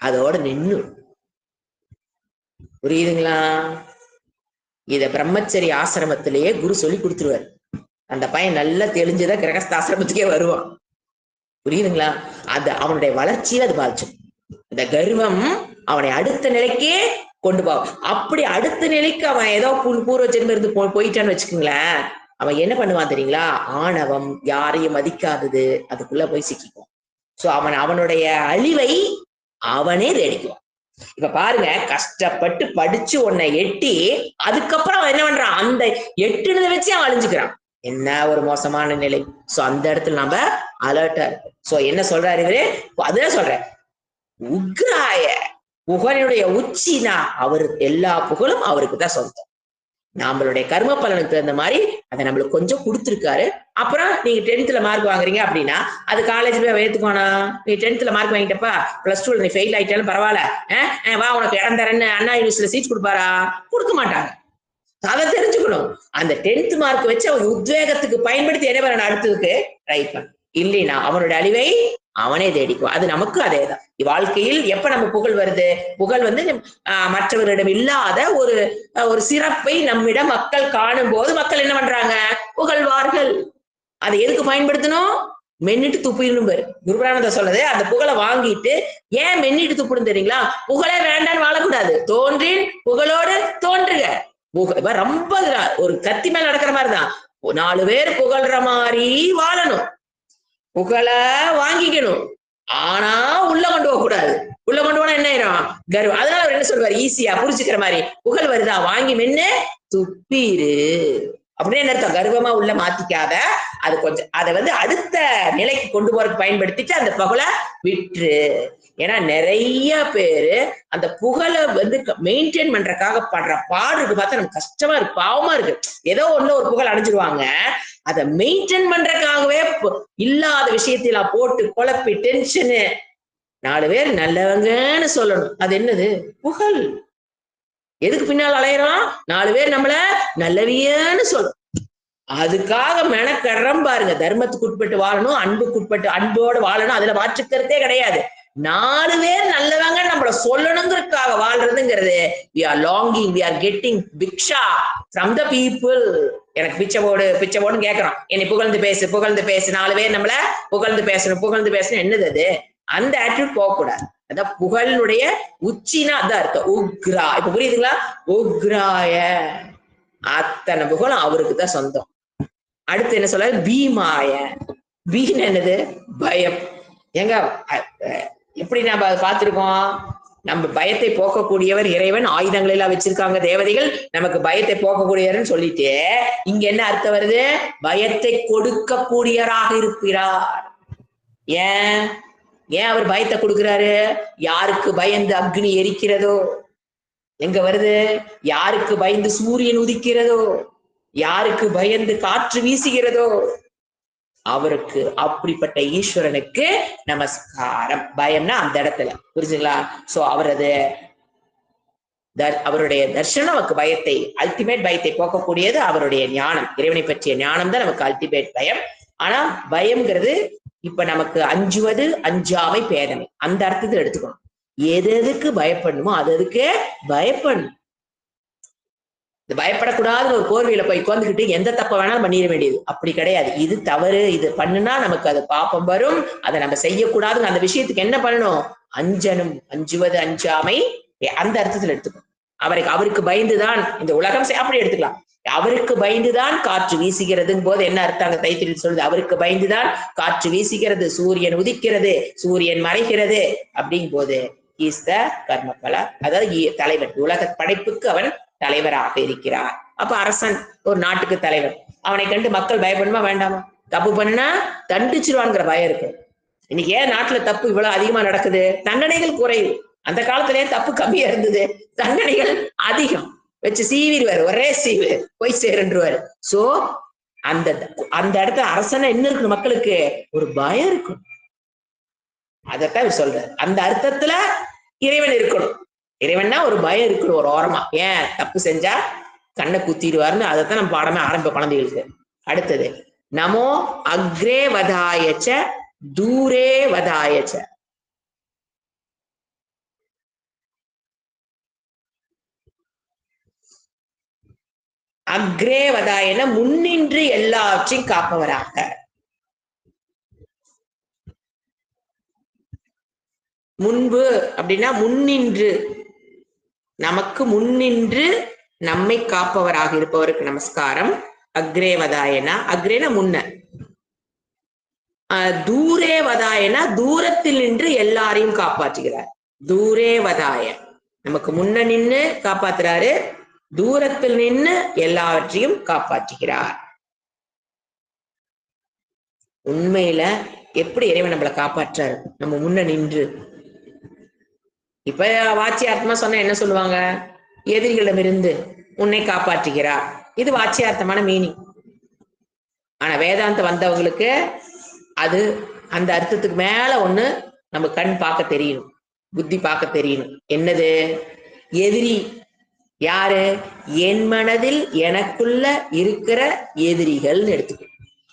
அதோட நின்னு. புரியுதுங்களா? இத பிரம்மச்சரி ஆசிரமத்திலேயே குரு சொல்லி கொடுத்துருவார். அந்த பையன் நல்லா தெளிஞ்சுதான் கிரகஸ்த ஆசிரமத்துக்கே வருவான். புரியுதுங்களா? அது அவனுடைய வளர்ச்சியில அது பாதிச்சு. இந்த கர்வம் அவனை அடுத்த நிலைக்கே கொண்டு போவான். அப்படி அடுத்த நிலைக்கு அவன் ஏதோ பூர்வ ஜென்மம் இருந்து போயிட்டான்னு வச்சுக்கோங்களேன், அவன் என்ன பண்ணுவான் தெரியுங்களா? ஆணவம், யாரையும் மதிக்காதது, அதுக்குள்ள போய் சிக்கிக்குவான். சோ அவனுடைய அழிவை அவனே தேடிக்குவான். இப்ப பாருங்க, கஷ்டப்பட்டு படிச்சு உன்னை எட்டி அதுக்கப்புறம் அவன் என்ன பண்றான்? அந்த எட்டுனதை வச்சு அவன் அழிஞ்சுக்கிறான். என்ன ஒரு மோசமான நிலை. சோ அந்த இடத்துல நம்ம அலர்ட்டா இருக்கும். சோ என்ன சொல்றாரு இவரு? அதுதான் சொல்றேன், உக்ராய புகழுடைய உச்சினா அவரு எல்லா புகழும் அவருக்கு தான் சொந்தம். நம்மளுடைய கர்ம பலனுக்கு தகுந்த மாதிரி அதை நம்மளுக்கு கொஞ்சம் கொடுத்துருக்காரு. அப்புறம் நீங்க 10th மார்க் வாங்குறீங்க அப்படின்னா அது காலேஜ் போய் ஏத்துக்கோனா, நீ 10th மார்க் வாங்கிட்டப்பா +2 நீ ஃபெயில் ஆயிட்டாலும் பரவாயில்ல, வா உனக்கு இடம் தரேன்னு அண்ணா யூனிவர்சிட்டியில சீட் கொடுப்பாரா? கொடுக்க மாட்டாங்க. அதை தெரிஞ்சுக்கணும். அந்த 10th மார்க் வச்சு அவன் உத்வேகத்துக்கு பயன்படுத்தி என்ன பண்ண அடுத்ததுக்கு ட்ரை பண்ண. இல்லைன்னா அவனுடைய அழிவை அவனே தேடிக்குவான். அது நமக்கு அதேதான். வாழ்க்கையில் எப்ப நம்ம புகழ் வருது, புகழ் வந்து மற்றவர்களிடம் இல்லாத ஒரு சிறப்பை நம்மிடம் மக்கள் காணும் போது மக்கள் என்ன பண்றாங்க? புகழ்வார்கள். அதை எதுக்கு பயன்படுத்தணும்? மென்னிட்டு துப்பிடணும் பேரு. குருபிரானந்தர் சொல்றது அந்த புகழை வாங்கிட்டு ஏன் மென்னிட்டு துப்பிடும் தெரியுங்களா? புகழே வேண்டான்னு வாழக்கூடாது. தோன்றின் புகழோடு தோன்றுக. ரொம்ப ஒரு கத்தி மேல நடக்கிற மாதிரிதான். 4 பேர் புகழ்ற மாதிரி வாழணும். புகழ வாங்கிக்கணும். ஆனா உள்ள கொண்டு போக கூடாது. உள்ள கொண்டு போனா என்ன ஆயிரும்? கர்வம். அதனால அவர் என்ன சொல்வாரு? ஈஸியா புரிஞ்சுக்கிற மாதிரி புகழ் வருதா வாங்கி மென்னு துப்பீரு அப்படின்னு என்ன அர்த்தம்? கர்வமா உள்ள மாத்திக்காத. அது கொஞ்சம் அதை வந்து அடுத்த நிலைக்கு கொண்டு போறதுக்கு பயன்படுத்திட்டு அந்த புகழை விட்டுரு. ஏன்னா நிறைய பேரு அந்த புகழை வந்து மெயின்டைன் பண்றதுக்காக படுற பாடுக்கு பார்த்தா நமக்கு கஷ்டமா இருக்கு, பாவமா இருக்கு. ஏதோ ஒண்ணு ஒரு புகழ் அடைஞ்சிருவாங்க. அதை மெயின்டைன் பண்றதுக்காகவே இல்லாத விஷயத்தில போட்டு குழப்பி டென்ஷனு. 4 பேர் நல்லவங்கன்னு சொல்லணும். அது என்னது? புகழ். எதுக்கு பின்னால் அலையிறோம்? 4 பேர் நம்மள நல்லவியன்னு சொல்லணும். அதுக்காக மெனக்கடுறோம் பாருங்க. தர்மத்துக்கு உட்பட்டு வாழணும், அன்புக்கு உட்பட்டு அன்போடு வாழணும். அதுல மாற்றுக்கிறதே கிடையாது. 4 பேர் நல்லவங்க நம்மள சொல்லணுங்கிறதுக்காக வாழ்றதுங்கிறது we are longing, we are getting பிக்ஷா from the people. எனக்கு பிச்சை போடுன்னு கேட்கிறோம். என்னை புகழ்ந்து பேசு 4 பேர் நம்மள புகழ்ந்து பேசணும். என்னது அது? அந்த ஆட்டிடியூட் போகக்கூடாது. அதான் புகழினுடைய உச்சினா அதான் அர்த்தம். உக்ரா. இப்ப புரியுதுங்களா? உக்ராய. அத்தனை புகழும் அவருக்கு தான் சொந்தம். அடுத்து என்ன சொல்ல? பீமாய. பீன் என்னது? பயம். எங்க எப்படி நம்ம பார்த்திருக்கோம்? நம்ம பயத்தை போக்கக்கூடியவர் இறைவன். ஆயுதங்கள் எல்லாம் வச்சிருக்காங்க தேவதைகள். நமக்கு பயத்தை போக்கக்கூடியவர்னு சொல்லிட்டு இங்க என்ன அர்த்தம் வருது? பயத்தை கொடுக்கக்கூடியவராக இருக்கிறார். ஏன் அவர் பயத்தை கொடுக்கிறாரு? யாருக்கு பயந்து அக்னி எரிக்கிறதோ, எங்க வருது? யாருக்கு பயந்து சூரியன் உதிக்கிறதோ, யாருக்கு பயந்து காற்று வீசுகிறதோ அவருக்கு, அப்படிப்பட்ட ஈஸ்வரனுக்கு நமஸ்காரம். பயம்னா அந்த இடத்துல, புரிஞ்சுங்களா? சோ அவருடைய தர்ஷனம் நமக்கு பயத்தை, அல்டிமேட் பயத்தை போக்கக்கூடியது அவருடைய ஞானம். இறைவனை பற்றிய ஞானம் தான் நமக்கு அல்டிமேட் பயம். ஆனா பயம்ங்கிறது இப்ப நமக்கு அஞ்சுவது அஞ்சாமை பேதமை அந்த அர்த்தத்தில் எடுத்துக்கணும். எதுக்கு பயப்படணுமோ அதுக்கு பயப்படணும். இந்த பயப்படக்கூடாதுன்னு ஒரு கோர்வையில போய் உட்கார்ந்துக்கிட்டு எந்த தப்ப வேணாலும் பண்ணிட வேண்டியது அப்படி கிடையாது. இது தவறு, இது பண்ணுனா நமக்கு அது பாப்பம் வரும், அதை நம்ம செய்யக்கூடாதுன்னு அந்த விஷயத்துக்கு என்ன பண்ணணும்? அஞ்சனும். அஞ்சுவது அஞ்சாமை அந்த அர்த்தத்தில் எடுத்துக்கணும். அவருக்கு பயந்துதான் இந்த உலகம் அப்படி எடுத்துக்கலாம். அவருக்கு பயந்துதான் காற்று வீசுகிறதுங்க போது என்ன அர்த்தம்? தைத்திரியில் சொல்லுது, அவருக்கு பயந்துதான் காற்று வீசுகிறது, சூரியன் உதிக்கிறது, சூரியன் மறைகிறது அப்படிங்கும் போது இஸ் த கர்மபல, அதாவது தலைவன். உலக படைப்புக்கு அவன் தலைவராக இருக்கிறார். அப்ப அரசன் ஒரு நாட்டுக்கு தலைவர். அவனை கண்டு மக்கள் பயப்படணுமா வேண்டாமா? தப்பு பண்ணா தண்டிச்சிருவான்ங்கிற பயம் இருக்கு. இன்னைக்கு ஏன் நாட்டுல தப்பு இவ்வளவு அதிகமா நடக்குது? தண்டனைகள் குறைவு. அந்த காலத்திலேயே தப்பு கம்மியா இருந்தது, தண்டனைகள் அதிகம். வச்சு சீவிடுவாரு, ஒரே சீவு போய் சேருன்றுவாரு. சோ அந்த இடத்துல அரசனை என்ன இருக்கணும்? மக்களுக்கு ஒரு பயம் இருக்கணும். அதத்தான் சொல்றாரு. அந்த அர்த்தத்துல இறைவன் இருக்கணும். இறைவன்னா ஒரு பயம் இருக்கணும் ஒரு ஓரமா. ஏன் தப்பு செஞ்சா கண்ணை குத்திடுவாருன்னு அதைத்தான் நம்ம பாடமே ஆரம்ப குழந்தைகளுக்கு. அடுத்தது நமோ அக்ரே வதாயச்ச தூரே வதாயச்ச. அக்ரே வதாயன முன்னின்று எல்லாவற்றையும் காப்பவராக. முன்பு அப்படின்னா முன்னின்று, நமக்கு முன்னின்று நம்மை காப்பவராக இருப்பவருக்கு நமஸ்காரம். அக்ரே வதாயனா, அக்ரேனா முன்ன. தூரே வதாயனா தூரத்தில் நின்று எல்லாரையும் காப்பாற்றுகிறார். தூரே வதாய நமக்கு முன்ன நின்று காப்பாத்துறாரு, தூரத்தில் நின்று எல்லாவற்றையும் காப்பாற்றுகிறார். உண்மையில எப்படி இறைவன் நம்மளை காப்பாற்றாரு? நம்ம முன்ன நின்று. இப்ப வாட்சியாத்மா சொன்ன என்ன சொல்லுவாங்க? எதிரிகளிடமிருந்து உன்னை காப்பாற்றுகிறார். இது வாச்சியார்த்தமான மீனிங். ஆனா வேதாந்தம் வந்தவங்களுக்கு அது அந்த அர்த்தத்துக்கு மேல ஒண்ணு நம்ம கண் பார்க்க தெரியணும், புத்தி பார்க்க தெரியணும். என்னது? எதிரி யாரு? என் மனதில் எனக்குள்ள இருக்கிற எதிரிகள்னு எடுத்துக்கோ.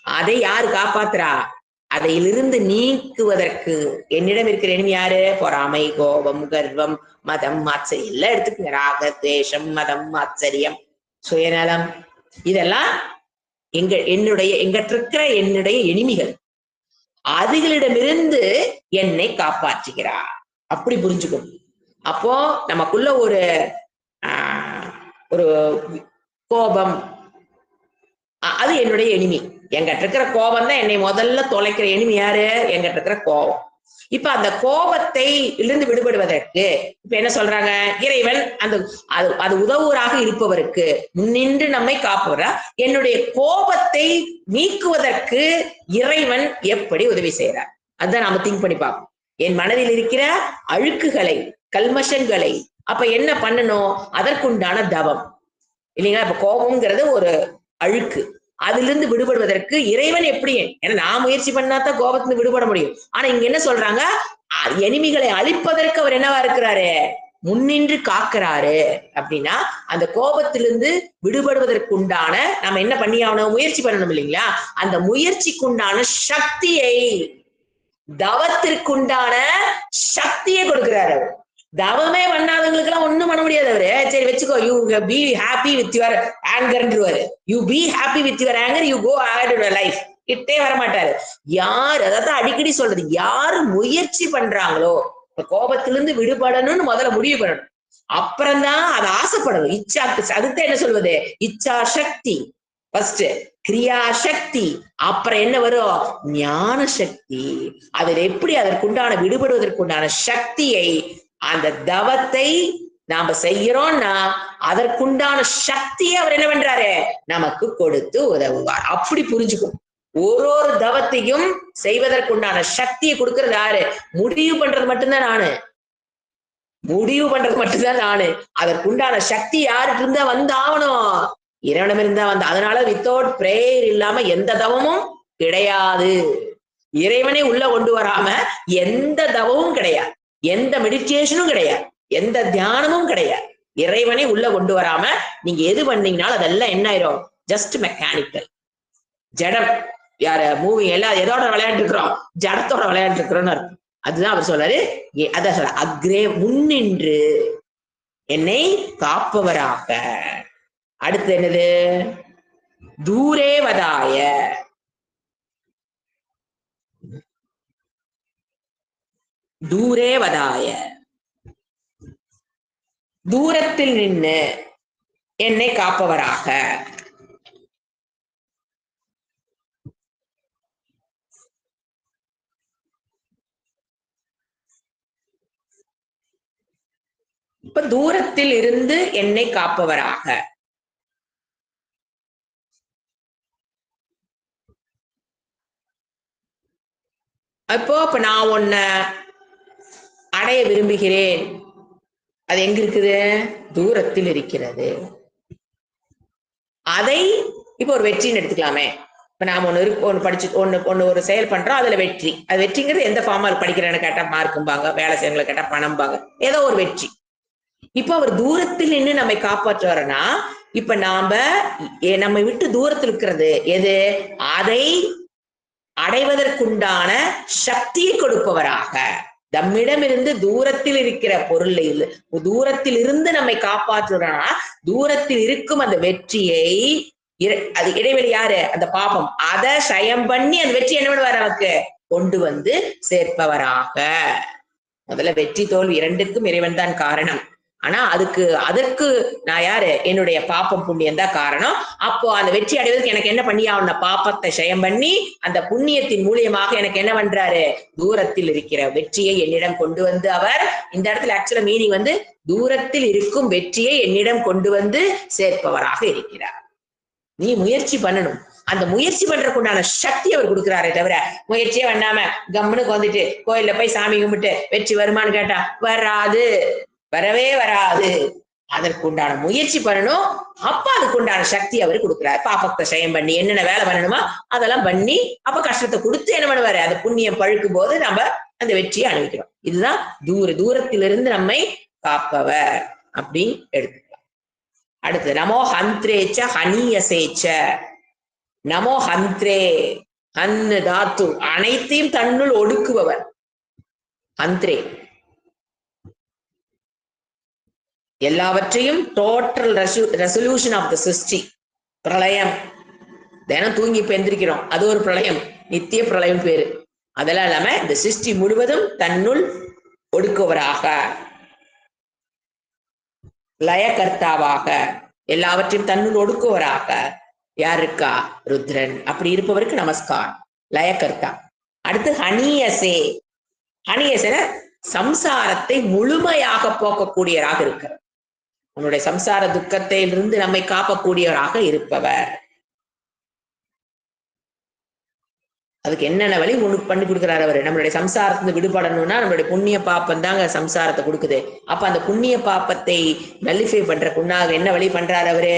அதை யாரு காப்பாத்துறா? அதையிலிருந்து நீக்குவதற்கு என்னிடம் இருக்கிற எனிமி யாரு? பொறாமை, கோபம், கர்வம், மதம், ஆச்சரியம் எல்லாம் எடுத்துக்கங்க. ராக, துவேஷம், மதம், ஆச்சரியம், சுயநலம், இதெல்லாம் எங்கிட்ட இருக்கிற என்னுடைய எனிமிகள். அதுகளிடமிருந்து என்னை காப்பாற்றுகிறார். அப்படி புரிஞ்சுக்கணும். அப்போ நமக்குள்ள ஒரு ஒரு கோபம், அது என்னுடைய எனிமி. எங்கிட்ட இருக்கிற கோபம் தான் என்னை முதல்ல தொலைக்கிற எனிமி யாரு? எங்கிட்ட இருக்கிற கோபம். இப்ப அந்த கோபத்தை இருந்து விடுபடுவதற்கு இப்ப என்ன சொல்றாங்க? இறைவன் அந்த அது உதவுவராக இருப்பவருக்கு, முன்னின்று நம்மை காப்பவரா, என்னுடைய கோபத்தை நீக்குவதற்கு இறைவன் எப்படி உதவி செய்யறார்? அதுதான் நாம திங்க் பண்ணி பார்ப்போம். என் மனதில் இருக்கிற அழுக்குகளை, கல்மஷங்களை அப்ப என்ன பண்ணணும்? அதற்குண்டான தவம் இல்லைங்களா? இப்ப கோபம்ங்கிறது ஒரு அழுக்கு. அதுல இருந்து விடுபடுவதற்கு இறைவன் எப்படி? ஏன்னா நான் முயற்சி பண்ணாதான் கோபத்துல விடுபட முடியும். ஆனா இங்க என்ன சொல்றாங்க? எனிமிகளை அழிப்பதற்கு அவர் என்னவா இருக்கிறாரு? முன்னின்று காக்கிறாரு. அப்படின்னா அந்த கோபத்திலிருந்து விடுபடுவதற்குண்டான நம்ம என்ன பண்ணி ஆகணும்? முயற்சி பண்ணணும் இல்லைங்களா? அந்த முயற்சிக்குண்டான சக்தியை, தவத்திற்குண்டான சக்தியை கொடுக்கிறாரு. தவமே பண்ணாதவங்களுக்கு எல்லாம் ஒண்ணும் பண்ண முடியாது. அவரு சரி வச்சுக்கோ, you be happy with your ஆங்கர்ன்றுவாரு. You be happy with your anger, you go ahead in your life. கிட்டே வர மாட்டாரு. யார், அதாவது அடிக்கடி சொல்றது, யாரு முயற்சி பண்றாங்களோ கோபத்திலிருந்து விடுபடணும்னு முதல்ல முடிவு பண்ணணும். அப்புறம்தான் அதை ஆசைப்படணும். இச்சா, அதுதான் என்ன சொல்வது? இச்சா சக்தி ஃபர்ஸ்ட், கிரியா சக்தி, அப்புறம் என்ன வரும்? ஞான சக்தி. அதில் எப்படி அதற்குண்டான விடுபடுவதற்குண்டான சக்தியை, அந்த தவத்தை நாம செய்யறோம்னா அதற்குண்டான சக்தியை அவர் என்ன பண்றாரு? நமக்கு கொடுத்து உதவுவார். அப்படி புரிஞ்சுக்கும். ஒரு தவத்தையும் செய்வதற்குண்டான சக்தியை கொடுக்கறது யாரு? முடிவு பண்றது மட்டும்தான் நானு. முடிவு பண்றது மட்டும்தான் நானு. அதற்குண்டான சக்தி யாருக்கு இருந்தா வந்து ஆகணும்? இறைவனம் இருந்தா வந்து. அதனால வித்தவுட் பிரேயர் இல்லாம எந்த தவமும் கிடையாது. இறைவனை உள்ள கொண்டு வராம எந்த தவமும் கிடையாது, எந்த மெடிடேஷனும் கிடையாது, எந்த தியானமும் கிடையாது. இறைவனை உள்ள கொண்டு வராம நீங்க எது பண்ணீங்கனாலும் அதெல்லாம் என்ன ஆயிரும்? ஜஸ்ட் மெக்கானிக்கல், ஜடம். யார மூவி எல்லாம் எதோட விளையாண்டு இருக்கிறோம்? ஜடத்தோட விளையாண்டு இருக்கிறோம்னு அர்த்தம். அதுதான் அவர் சொல்றாரு. அதான் சொல்ற, அக்ரே முன்னின்று என்னை காப்பவராக. அடுத்து என்னது? தூரே வதாய. தூரே வதாய, தூரத்தில் நின்று என்னை காப்பவராக. இப்ப தூரத்தில் இருந்து என்னை காப்பவராக. அப்போ இப்ப நான் உன்னை அடைய விரும்புகிறேன். அது எங்க இருக்குது? தூரத்தில் இருக்கிறது. அதை இப்ப ஒரு வெற்றின்னு எடுத்துக்கலாமே. இப்ப நாம ஒண்ணு படிச்சு ஒண்ணு ஒரு செயல் பண்றோம், அதுல வெற்றி. அது வெற்றிங்கிறது எந்த ஃபார்மா படிக்கிறேன்னு கேட்டா மார்க்கும்பாங்க, வேலை செய்யறவங்களை கேட்டா பணம்பாங்க, ஏதோ ஒரு வெற்றி. இப்ப அவர் தூரத்தில் நின்று நம்மை காப்பாற்றுவாருன்னா, இப்ப நம்ம விட்டு தூரத்தில் இருக்கிறது எது? அதை அடைவதற்குண்டான சக்தியை கொடுப்பவராக. நம்மிடமிருந்து தூரத்தில் இருக்கிற பொருளை, தூரத்தில் இருந்து நம்மை காப்பாற்றுறா, தூரத்தில் இருக்கும் அந்த வெற்றியை, அது இடைவெளி யாரு? அந்த பாபம், அதை சயம் பண்ணி அந்த வெற்றி என்ன பண்ணுவார்? நமக்கு கொண்டு வந்து சேர்ப்பவராக. முதல்ல வெற்றி தோல்வி இரண்டுக்கும் இறைவன் தான் காரணம். ஆனா அதற்கு நான் யாரு? என்னுடைய பாப்பம் புண்ணியம் தான் காரணம். அப்போ அந்த வெற்றி அடைவதற்கு எனக்கு என்ன பண்ணி ஆகணும்? பாப்பத்தை சயம் பண்ணி அந்த புண்ணியத்தின் மூலியமாக எனக்கு என்ன பண்றாரு? தூரத்தில் இருக்கிற வெற்றியை என்னிடம் கொண்டு வந்து அவர், இந்த இடத்துல ஆக்சுவலா மீனிங் வந்து தூரத்தில் இருக்கும் வெற்றியை என்னிடம் கொண்டு வந்து சேர்ப்பவராக இருக்கிறார். நீ முயற்சி பண்ணணும். அந்த முயற்சி பண்றதுக்குண்டான சக்தி அவர் கொடுக்குறாரே தவிர, முயற்சியே பண்ணாம கம்முன்னு வந்துட்டு கோயில்ல போய் சாமி கும்பிட்டு வெற்றி வருமானு கேட்டா வராது, வரவே வராது. அதற்குண்டான முயற்சி பண்ணணும். அப்ப அதுக்குண்டான சக்தி அவரு கொடுக்குறாரு. பாபத்தை செயம் பண்ணி என்னென்ன வேலை பண்ணணுமோ அதெல்லாம் பண்ணி அப்ப கஷ்டத்தை கொடுத்து என்ன பண்ணுவாரு, அந்த புண்ணியம் பழுக்கும் போது நம்ம அந்த வெற்றியை அனுபவிக்கிறோம். இதுதான் தூரத்திலிருந்து நம்மை காப்பவர் அப்படி எடுத்துக்கலாம். அடுத்து நமோ ஹந்திரேச்ச ஹனியசேச்ச. நமோ ஹந்திரே, ஹன்னு தாத்து, அனைத்தையும் தன்னுள் ஒடுக்குபவர். ஹந்திரே எல்லாவற்றையும் டோட்டல் ரெசல்யூஷன் ஆஃப் த சிருஷ்டி. பிரளயம், தினம் தூங்கி இப்ப எந்திரிக்கிறோம், அது ஒரு பிரளயம், நித்திய பிரளயம் பேரு. அதெல்லாம் இல்லாம இந்த சிருஷ்டி முழுவதும் தன்னுள் ஒடுக்குவராக, லயகர்த்தாவாக, எல்லாவற்றையும் தன்னுள் ஒடுக்குவராக யாருக்கா, ருத்ரன். அப்படி இருப்பவருக்கு நமஸ்காரம், லயகர்த்தா. அடுத்து ஹனியசே. ஹனியசேன சம்சாரத்தை முழுமையாக போக்கக்கூடியவராக இருக்கிறார். உன்னுடைய சம்சார துக்கத்திலிருந்து நம்மை காப்பக்கூடியவராக இருப்பவர். அதுக்கு என்னென்ன வழி உனக்கு பண்ணி கொடுக்குறாரு அவரு. நம்மளுடைய சம்சாரத்துல விடுபடணும்னா நம்மளுடைய புண்ணிய பாப்பம் தாங்க சம்சாரத்தை கொடுக்குது. அப்ப அந்த புண்ணிய பாப்பத்தை நல்லிஃபை பண்றதுக்குண்டாக என்ன வழி பண்றாரு அவரு,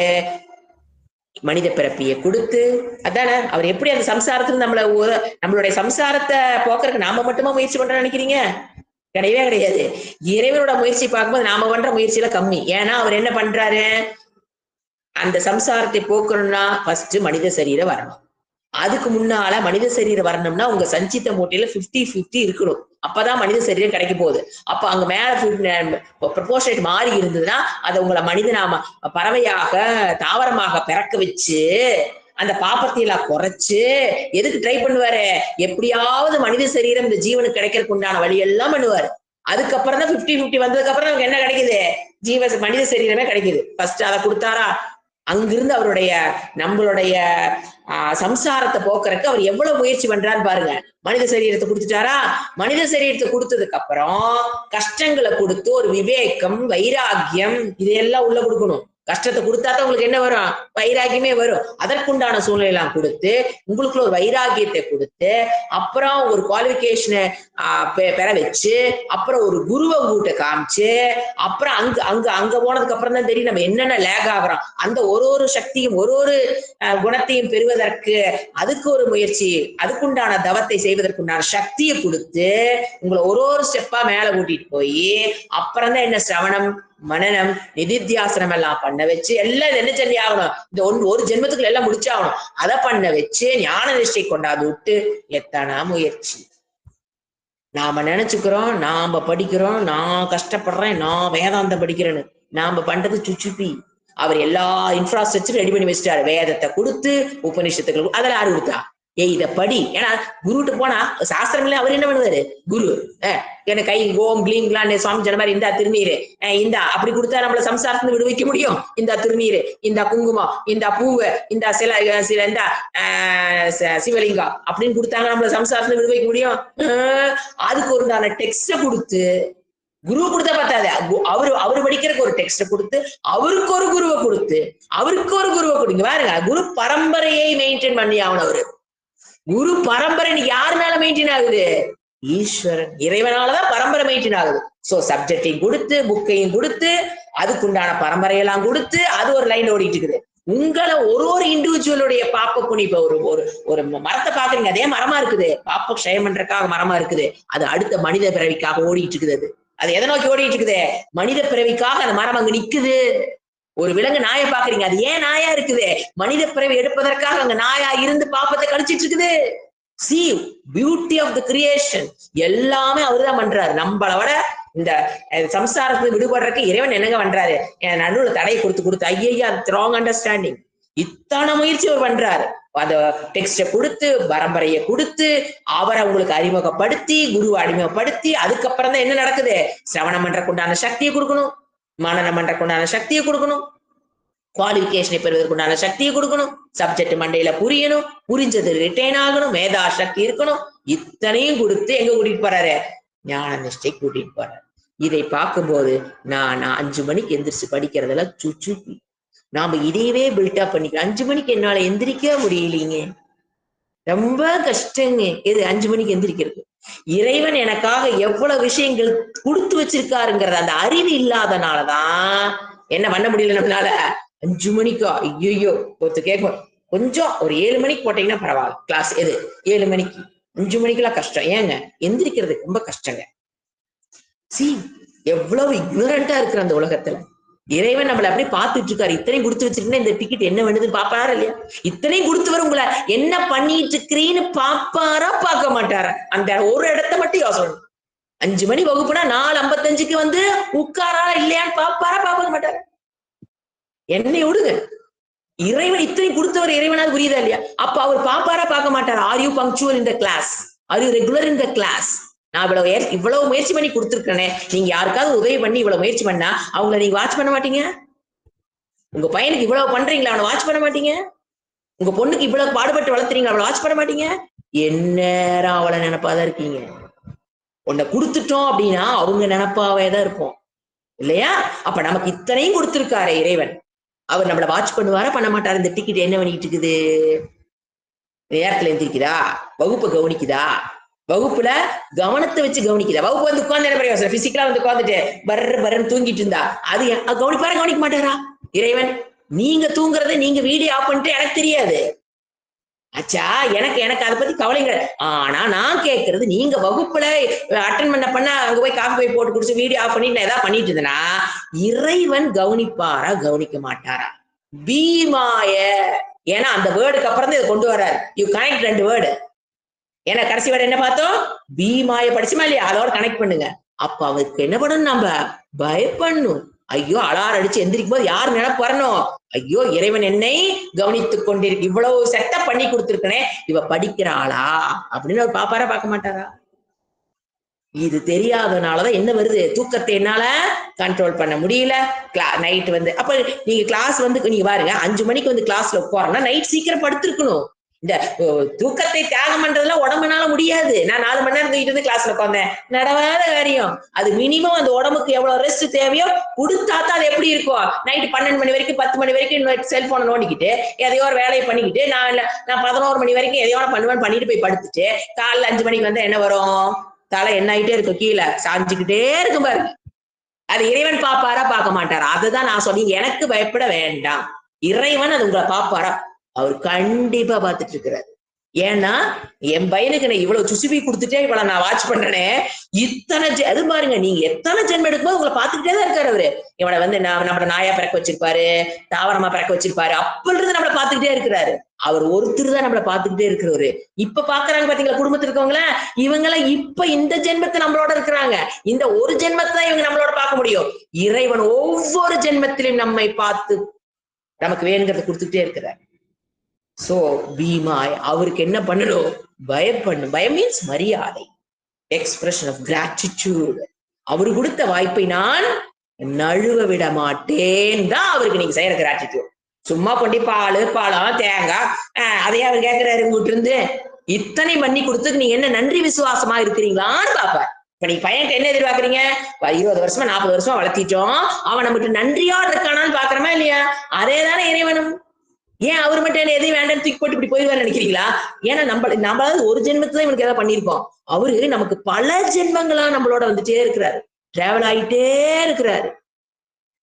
மனித பிறப்பியை கொடுத்து. அதானே அவர் எப்படி அந்த சம்சாரத்துல நம்மளுடைய சம்சாரத்தை போக்குறதுக்கு நாம மட்டுமா முயற்சி பண்றோம்னு நினைக்கிறீங்க? கிடையவே கிடையாது. இறைவனோட முயற்சி பார்க்கும்போது நாம பண்ற முயற்சியில கம்மி. ஏன்னா அவர் என்ன பண்றாரு, அந்த சம்சாரத்தை போக்கணும்னா ஃபர்ஸ்ட் மனித சரீரம் வரணும். அதுக்கு முன்னால மனித சரீரம் வரணும்னா உங்க சஞ்சித்த மூட்டையில 50-50 இருக்கணும். அப்பதான் மனித சரீரம் கிடைக்க போகுது. அப்ப அங்க மேல ப்ரொபோர்ஷனேட் மாறி இருந்ததுன்னா அதை உங்களை மனிதனாம பறவையாக தாவரமாக பிறக்க வச்சு அந்த பாப்பத்தை எல்லாம் குறைச்சு எதுக்கு ட்ரை பண்ணுவாரு, எப்படியாவது மனித சரீரம் இந்த ஜீவனுக்கு கிடைக்கிறதுக்கு உண்டான வழி எல்லாம் பண்ணுவாரு. அதுக்கப்புறம் தான் 50-50 வந்ததுக்கு அப்புறம் நமக்கு என்ன கிடைக்குது, மனித சரீரமே கிடைக்குது. ஃபர்ஸ்ட் அதை கொடுத்தாரா, அங்கிருந்து அவருடைய நம்மளுடைய சம்சாரத்தை போக்குறதுக்கு அவர் எவ்வளவு முயற்சி பண்றான்னு பாருங்க. மனித சரீரத்தை கொடுத்துட்டாரா, மனித சரீரத்தை கொடுத்ததுக்கு அப்புறம் கஷ்டங்களை கொடுத்து ஒரு விவேகம், வைராக்கியம் இதையெல்லாம் உள்ள கொடுக்கணும். கஷ்டத்தை கொடுத்தாதான் உங்களுக்கு என்ன வரும், வைராக்கியமே வரும். அதற்குண்டான சூழ்நிலை எல்லாம் கொடுத்து உங்களுக்குள்ள ஒரு வைராக்கியத்தை கொடுத்து அப்புறம் ஒரு குவாலிபிகேஷனை பெற வச்சு அப்புறம் ஒரு குருவை உங்ககிட்ட காமிச்சு அப்புறம் அங்க போனதுக்கு அப்புறம் தான் தெரியும் நம்ம என்னென்ன லேக் ஆகிறோம். அந்த ஒரு சக்தியும் ஒரு குணத்தையும் பெறுவதற்கு அதுக்கு ஒரு முயற்சி, அதுக்குண்டான தவத்தை செய்வதற்குண்டான சக்தியை கொடுத்து உங்களை ஒரு ஸ்டெப்பா மேல கூட்டிட்டு போய் அப்புறம் தான் என்ன சிரவணம், மனனம், நிதித்தியாசனம் எல்லாம் பண்ண வச்சு எல்லாம் என்ன சொல்லி ஆகணும், இந்த ஒரு ஜென்மத்துக்குள்ள எல்லாம் முடிச்சாகணும். அதை பண்ண வச்சு ஞான நிஷ்டை கொண்டாது விட்டு எத்தனை முயற்சி. நாம நினைச்சுக்கிறோம், நாம படிக்கிறோம், நான் கஷ்டப்படுறேன், நான் வேதாந்தம் படிக்கிறேன்னு. நாம பண்றது சுச்சுப்பி. அவர் எல்லா இன்ஃப்ராஸ்ட்ரக்சரும் ரெடி பண்ணி வச்சுட்டாரு. வேதத்தை கொடுத்து உபநிஷத்துக்கள் அதெல்லாம் யாரு கொடுத்தா, இத படி. ஏன்னா குருட்டு போனா சாஸ்திரங்களே அவர் என்ன பண்ணுவாரு, குரு என்ன கை ஓம் கிளீம் சுவாமி சொன்ன மாதிரி இந்த திருநீரு இந்த அப்படி கொடுத்தா நம்மள சம்சாரத்துல விடுவிக்க முடியும். இந்த திருநீரு, இந்த குங்குமம், இந்த பூவு, இந்த சில இந்த சிவலிங்கம் அப்படின்னு கொடுத்தாங்க நம்மள சம்சாரத்துல விடுவிக்க முடியும். அதுக்கு ஒரு டெக்ஸ்ட கொடுத்து, குரு கொடுத்தா பார்த்தாது, அவரு படிக்கிறதுக்கு ஒரு டெக்ஸ்ட கொடுத்து அவருக்கு ஒரு குருவை கொடுத்து கொடுங்க பாருங்க. குரு பரம்பரையை மெயின்டைன் பண்ணி ஆகணும். அவரு குரு பரம்பரை யாரு மேல மெயின்டைன் ஆகுது, ஈஸ்வரன் இறைவனாலதான் பரம்பரை மெயின்டைன் ஆகுது. சோ சப்ஜெக்டையும் கொடுத்து புக்கையும் கொடுத்து அதுக்குண்டான பரம்பரையெல்லாம் கொடுத்து அது ஒரு லைன்ல ஓடிட்டு இருக்குது. உங்களை ஒரு இண்டிவிஜுவலுடைய பாப்ப புனி, இப்ப ஒரு மரத்தை பாக்குறீங்க, அதே மரமா இருக்குது, பாப்ப க்ஷயம் பண்றதுக்காக மரமா இருக்குது. அது அடுத்த மனித பிறவிக்காக ஓடிட்டு இருக்குது. அது எதை நோக்கி ஓடிட்டு இருக்குது, மனித பிறவிக்காக அந்த மரம் அங்க நிக்குது. ஒரு விலங்கு நாயை பாக்குறீங்க, அது ஏன் நாயா இருக்குது, மனித பிறவி எடுப்பதற்காக அங்க நாயா இருந்து பாப்பத்தை கழிச்சிட்டு இருக்குது. See beauty of the creation. எல்லாமே அவருதான் பண்றாரு. நம்மளை விட இந்த சம்சாரத்துல விடுபடுறதுக்கு இறைவன் என்னங்க பண்றாரு, என் நடுவுல தடையை கொடுத்து ஐயா ராங் அண்டர்ஸ்டாண்டிங். இத்தனை முயற்சி அவர் பண்றாரு. அத டெக்ஸ்ட கொடுத்து பரம்பரையை கொடுத்து அவரை உங்களுக்கு அறிமுகப்படுத்தி குருவை அறிமுகப்படுத்தி அதுக்கப்புறம் தான் என்ன நடக்குது, சிரவணம் பண்றதுக்குண்டான சக்தியை கொடுக்கணும், மனனம் பண்றதுக்குண்டான சக்தியை கொடுக்கணும், குவாலிபிகேஷனை பெறுவதற்குண்டான சக்தியை கொடுக்கணும், சப்ஜெக்ட் மண்டையில புரியணும், புரிஞ்சது ரிட்டைன் ஆகணும், மேதா சக்தி இருக்கணும். இத்தனையும் கொடுத்து எங்க கூட்டிட்டு போறாரு, ஞான நிஷ்டை கூட்டிட்டு போறாரு. இதை பார்க்கும்போது நான் 5 மணிக்கு எந்திரிச்சு படிக்கிறதெல்லாம் சுச்சுப்பி. நாம இதையவே பில்டப் பண்ணிக்கலாம். 5 மணிக்கு என்னால எந்திரிக்க முடியலீங்க, ரொம்ப கஷ்டங்க. எது 5 மணிக்கு எந்திரிக்கிறது? இறைவன் எனக்காக எவ்வளவு விஷயங்கள் கொடுத்து வச்சிருக்காருங்கிறது அந்த அறிவு இல்லாதனாலதான் என்ன பண்ண முடியல நம்மளால 5 மணிக்கா ஐயோ ஒருத்த கேட்கும் கொஞ்சம் ஒரு 7 மணிக்கு போட்டீங்கன்னா பரவாயில்ல கிளாஸ் எது 7 மணிக்கு 5 மணிக்கெல்லாம் கஷ்டம் ஏங்க எந்திரிக்கிறது ரொம்ப கஷ்டங்க சி எவ்வளவு இக்னரண்டா இருக்கிற அந்த உலகத்துல இறைவன் நம்மள அப்படியே பார்த்துட்டு இருக்காரு இத்தனையும் கொடுத்து வச்சிருக்கா இந்த டிக்கெட் என்ன வேணுதுன்னு பாப்பாரா இல்லையா இத்தனையும் கொடுத்தவர் உங்களை என்ன பண்ணிட்டு இருக்கிறீன்னு பாப்பாரா பார்க்க மாட்டாரா அந்த ஒரு இடத்த மட்டும் யோசனை 5 மணி வகுப்புனா 4:55 வந்து உட்காரா இல்லையான்னு பாப்பாரா பார்க்க மாட்டாரு என்னை விடுங்க இறைவன் இத்தனை கொடுத்தவர் இறைவனாவது புரியுதா இல்லையா அப்ப அவர் பாப்பாரா பார்க்க மாட்டார் are you punctual in the class are you regular in the class நான் இவ்வளவு முயற்சி பண்ணி கொடுத்துருக்கேனே நீங்க யாருக்காவது உதவி பண்ணி இவ்வளவு முயற்சி பண்ணா அவங்கள நீங்க வாட்ச் பண்ண மாட்டீங்க உங்க பையனுக்கு இவ்வளவு பண்றீங்களா அவனை வாட்ச் பண்ண மாட்டீங்க உங்க பொண்ணுக்கு இவ்வளவு பாடுபட்டு வளர்த்துறீங்க அவளை வாட்ச் பண்ண மாட்டீங்க எந்நேரம் அவளை நினைப்பாதான் இருக்கீங்க உன்னை கொடுத்துட்டோம் அப்படின்னா அவங்க நினைப்பாவே தான் இருப்போம் இல்லையா அப்ப நமக்கு இத்தனையும் கொடுத்திருக்காரு இறைவன் அவர் நம்மளை வாட்ச் பண்ணுவாரா பண்ண மாட்டாரு இந்த டிக்கெட் என்ன பண்ணிட்டு இருக்குது நேரத்துல எந்திரிக்குதா வகுப்பு கவனிக்குதா வகுப்புல கவனத்தை வச்சு கவனிக்குதா வகுப்பு வந்து உட்கார்ந்து என்ன பிரயோசனம் பிசிக்கலா வந்து உட்காந்துட்டு பர்றன்னு தூங்கிட்டு இருந்தா அது கவனிப்பாரா கவனிக்க மாட்டாரா இறைவன் நீங்க தூங்குறத நீங்க வீடியோ ஆஃப் பண்ணிட்டு எனக்கு தெரியாது அச்சா எனக்கு அதை பத்தி கவலைங்க ஆனா நான் கேட்கறது நீங்க வகுப்புல அட்டன் பண்ண அங்க போய் காஃபி போய் போட்டு குடிச்சு வீடியோ ஆஃப் பண்ணிட்டு நான் ஏதாவது பண்ணிட்டு இருந்தேன்னா இறைவன் கவனிப்பாரா கவனிக்க மாட்டாரா பீமாய ஏன்னா அந்த வேர்டுக்கு அப்புறம் தான் இதை கொண்டு வர்றாரு யூ கனெக்ட் 2 வேர்டு ஏன்னா கடைசி வேர்டு என்ன பார்த்தோம் பீமாய படிச்சுமா இல்லையா அதோட கனெக்ட் பண்ணுங்க அப்ப அவருக்கு என்ன பண்ணணும் நம்ம பயப்படணும் ஐயோ அலாரம் அடிச்சு எந்திரிக்கும் போது யார் நினைப்பு வரணும் ஐயோ இறைவன் என்னை கவனித்துக் கொண்டிருக்கு இவ்வளவு செட்டப் பண்ணி கொடுத்திருக்கனே இவ படிக்கிறாளா அப்படின்னு அவர் பாப்பாரா பார்க்க மாட்டாரா இது தெரியாதனாலதான் என்ன வருது தூக்கத்தை என்னால கண்ட்ரோல் பண்ண முடியல நைட் வந்து அப்ப நீங்க கிளாஸ் வந்து நீங்க பாருங்க 5 மணிக்கு வந்து கிளாஸ்ல உட்காரனா நைட் சீக்கிரம் படுத்திருக்கணும் இந்த தூக்கத்தை தியாகம் பண்றதுலாம் உடம்புனால முடியாது நான் 4 மணி நேரம் தூக்கிட்டு வந்து கிளாஸ்ல உட்காந்தேன் நடவாத காரியம் அது மினிமம் அந்த உடம்புக்கு எவ்வளவு ரெஸ்ட் தேவையோ கொடுத்தாத்தான் அது எப்படி இருக்கும் நைட்டு 12 மணி வரைக்கும் 10 மணி வரைக்கும் செல்போனை நோண்டிக்கிட்டு எதையோ ஒரு வேலையை பண்ணிக்கிட்டு நான் 11 மணி வரைக்கும் எதையோ பண்ணிட்டு போய் படுத்துட்டு காலைல 5 மணிக்கு வந்து என்ன வரும் தலை என்ன ஆகிட்டே இருக்கும் கீழே சாஞ்சுக்கிட்டே இருக்கும் பாருங்க அது இறைவன் பாப்பாரா பார்க்க மாட்டாரா அதுதான் நான் சொல்லி எனக்கு பயப்பட வேண்டாம் இறைவன் அது உங்களை பாப்பாரா அவர் கண்டிப்பா பார்த்துட்டு இருக்கிறாரு ஏன்னா என் பையனுக்கு நான் இவ்வளவு சுசுபி கொடுத்துட்டே இவ்வளவு நான் வாட்ச் பண்றேனே இத்தனை அது பாருங்க நீங்க எத்தனை ஜென்மம் எடுக்கும்போது உங்களை பார்த்துக்கிட்டே தான் இருக்காரு அவரு இவனை வந்து நம்மள நாயா பிறக்க வச்சிருப்பாரு தாவரமா பிறக்க வச்சிருப்பாரு அப்பல இருந்து நம்மளை பார்த்துக்கிட்டே இருக்கிறாரு அவர் ஒருத்தர் தான் நம்மளை பார்த்துக்கிட்டே இருக்கிறவரு இப்ப பாக்குறாங்க பாத்தீங்களா குடும்பத்துல இருக்கவங்கள இவங்கெல்லாம் இப்ப இந்த ஜென்மத்தை நம்மளோட இருக்கிறாங்க இந்த ஒரு ஜென்மத்தை தான் இவங்க நம்மளோட பார்க்க முடியும் இறைவன் ஒவ்வொரு ஜென்மத்திலையும் நம்மை பார்த்து நமக்கு வேணுங்கிறத கொடுத்துக்கிட்டே இருக்கிறார் சோ பீமாய் அவருக்கு என்ன பண்ணணும் பயப்படணும் பயம் மீன்ஸ் மரியாதை எக்ஸ்பிரஷன் ஆஃப் கிராட்டிடியூட் அவரு கொடுத்த வாய்ப்பை நான் நழுவ விட மாட்டேன் தான் அவருக்கு நீங்க செய்யற கிராட்டிடியூட் சும்மா கொண்டி பழம் தேங்காய் அதையே அவர் கேட்கிறாரு உங்ககிட்ட இருந்து இத்தனை பண்ணி கொடுத்து நீங்க என்ன நன்றி விசுவாசமா இருக்கிறீங்களான்னு பாப்பார் இப்ப நீ பையன்கிட்ட என்ன எதிர்பார்க்கறீங்க 20 வருஷமா 40 வருஷமா வளர்த்திட்டோம் அவன் நம்மகிட்ட நன்றியோடு இருக்கானான்னு பாக்குறமா இல்லையா அதேதானே இறைவனும் ஏன் அவர் மட்டும் எதையும் வேண்டாம் தூக்கி போட்டு இப்படி போயிடுவாரு நினைக்கிறீங்களா ஏன்னா நம்மளாவது ஒரு ஜென்மத்துல இவனுக்கு ஏதாவது பண்ணிருப்போம் அவரு நமக்கு பல ஜென்மங்களா நம்மளோட வந்துட்டே இருக்கிறாரு டிராவல் ஆகிட்டே இருக்கிறாரு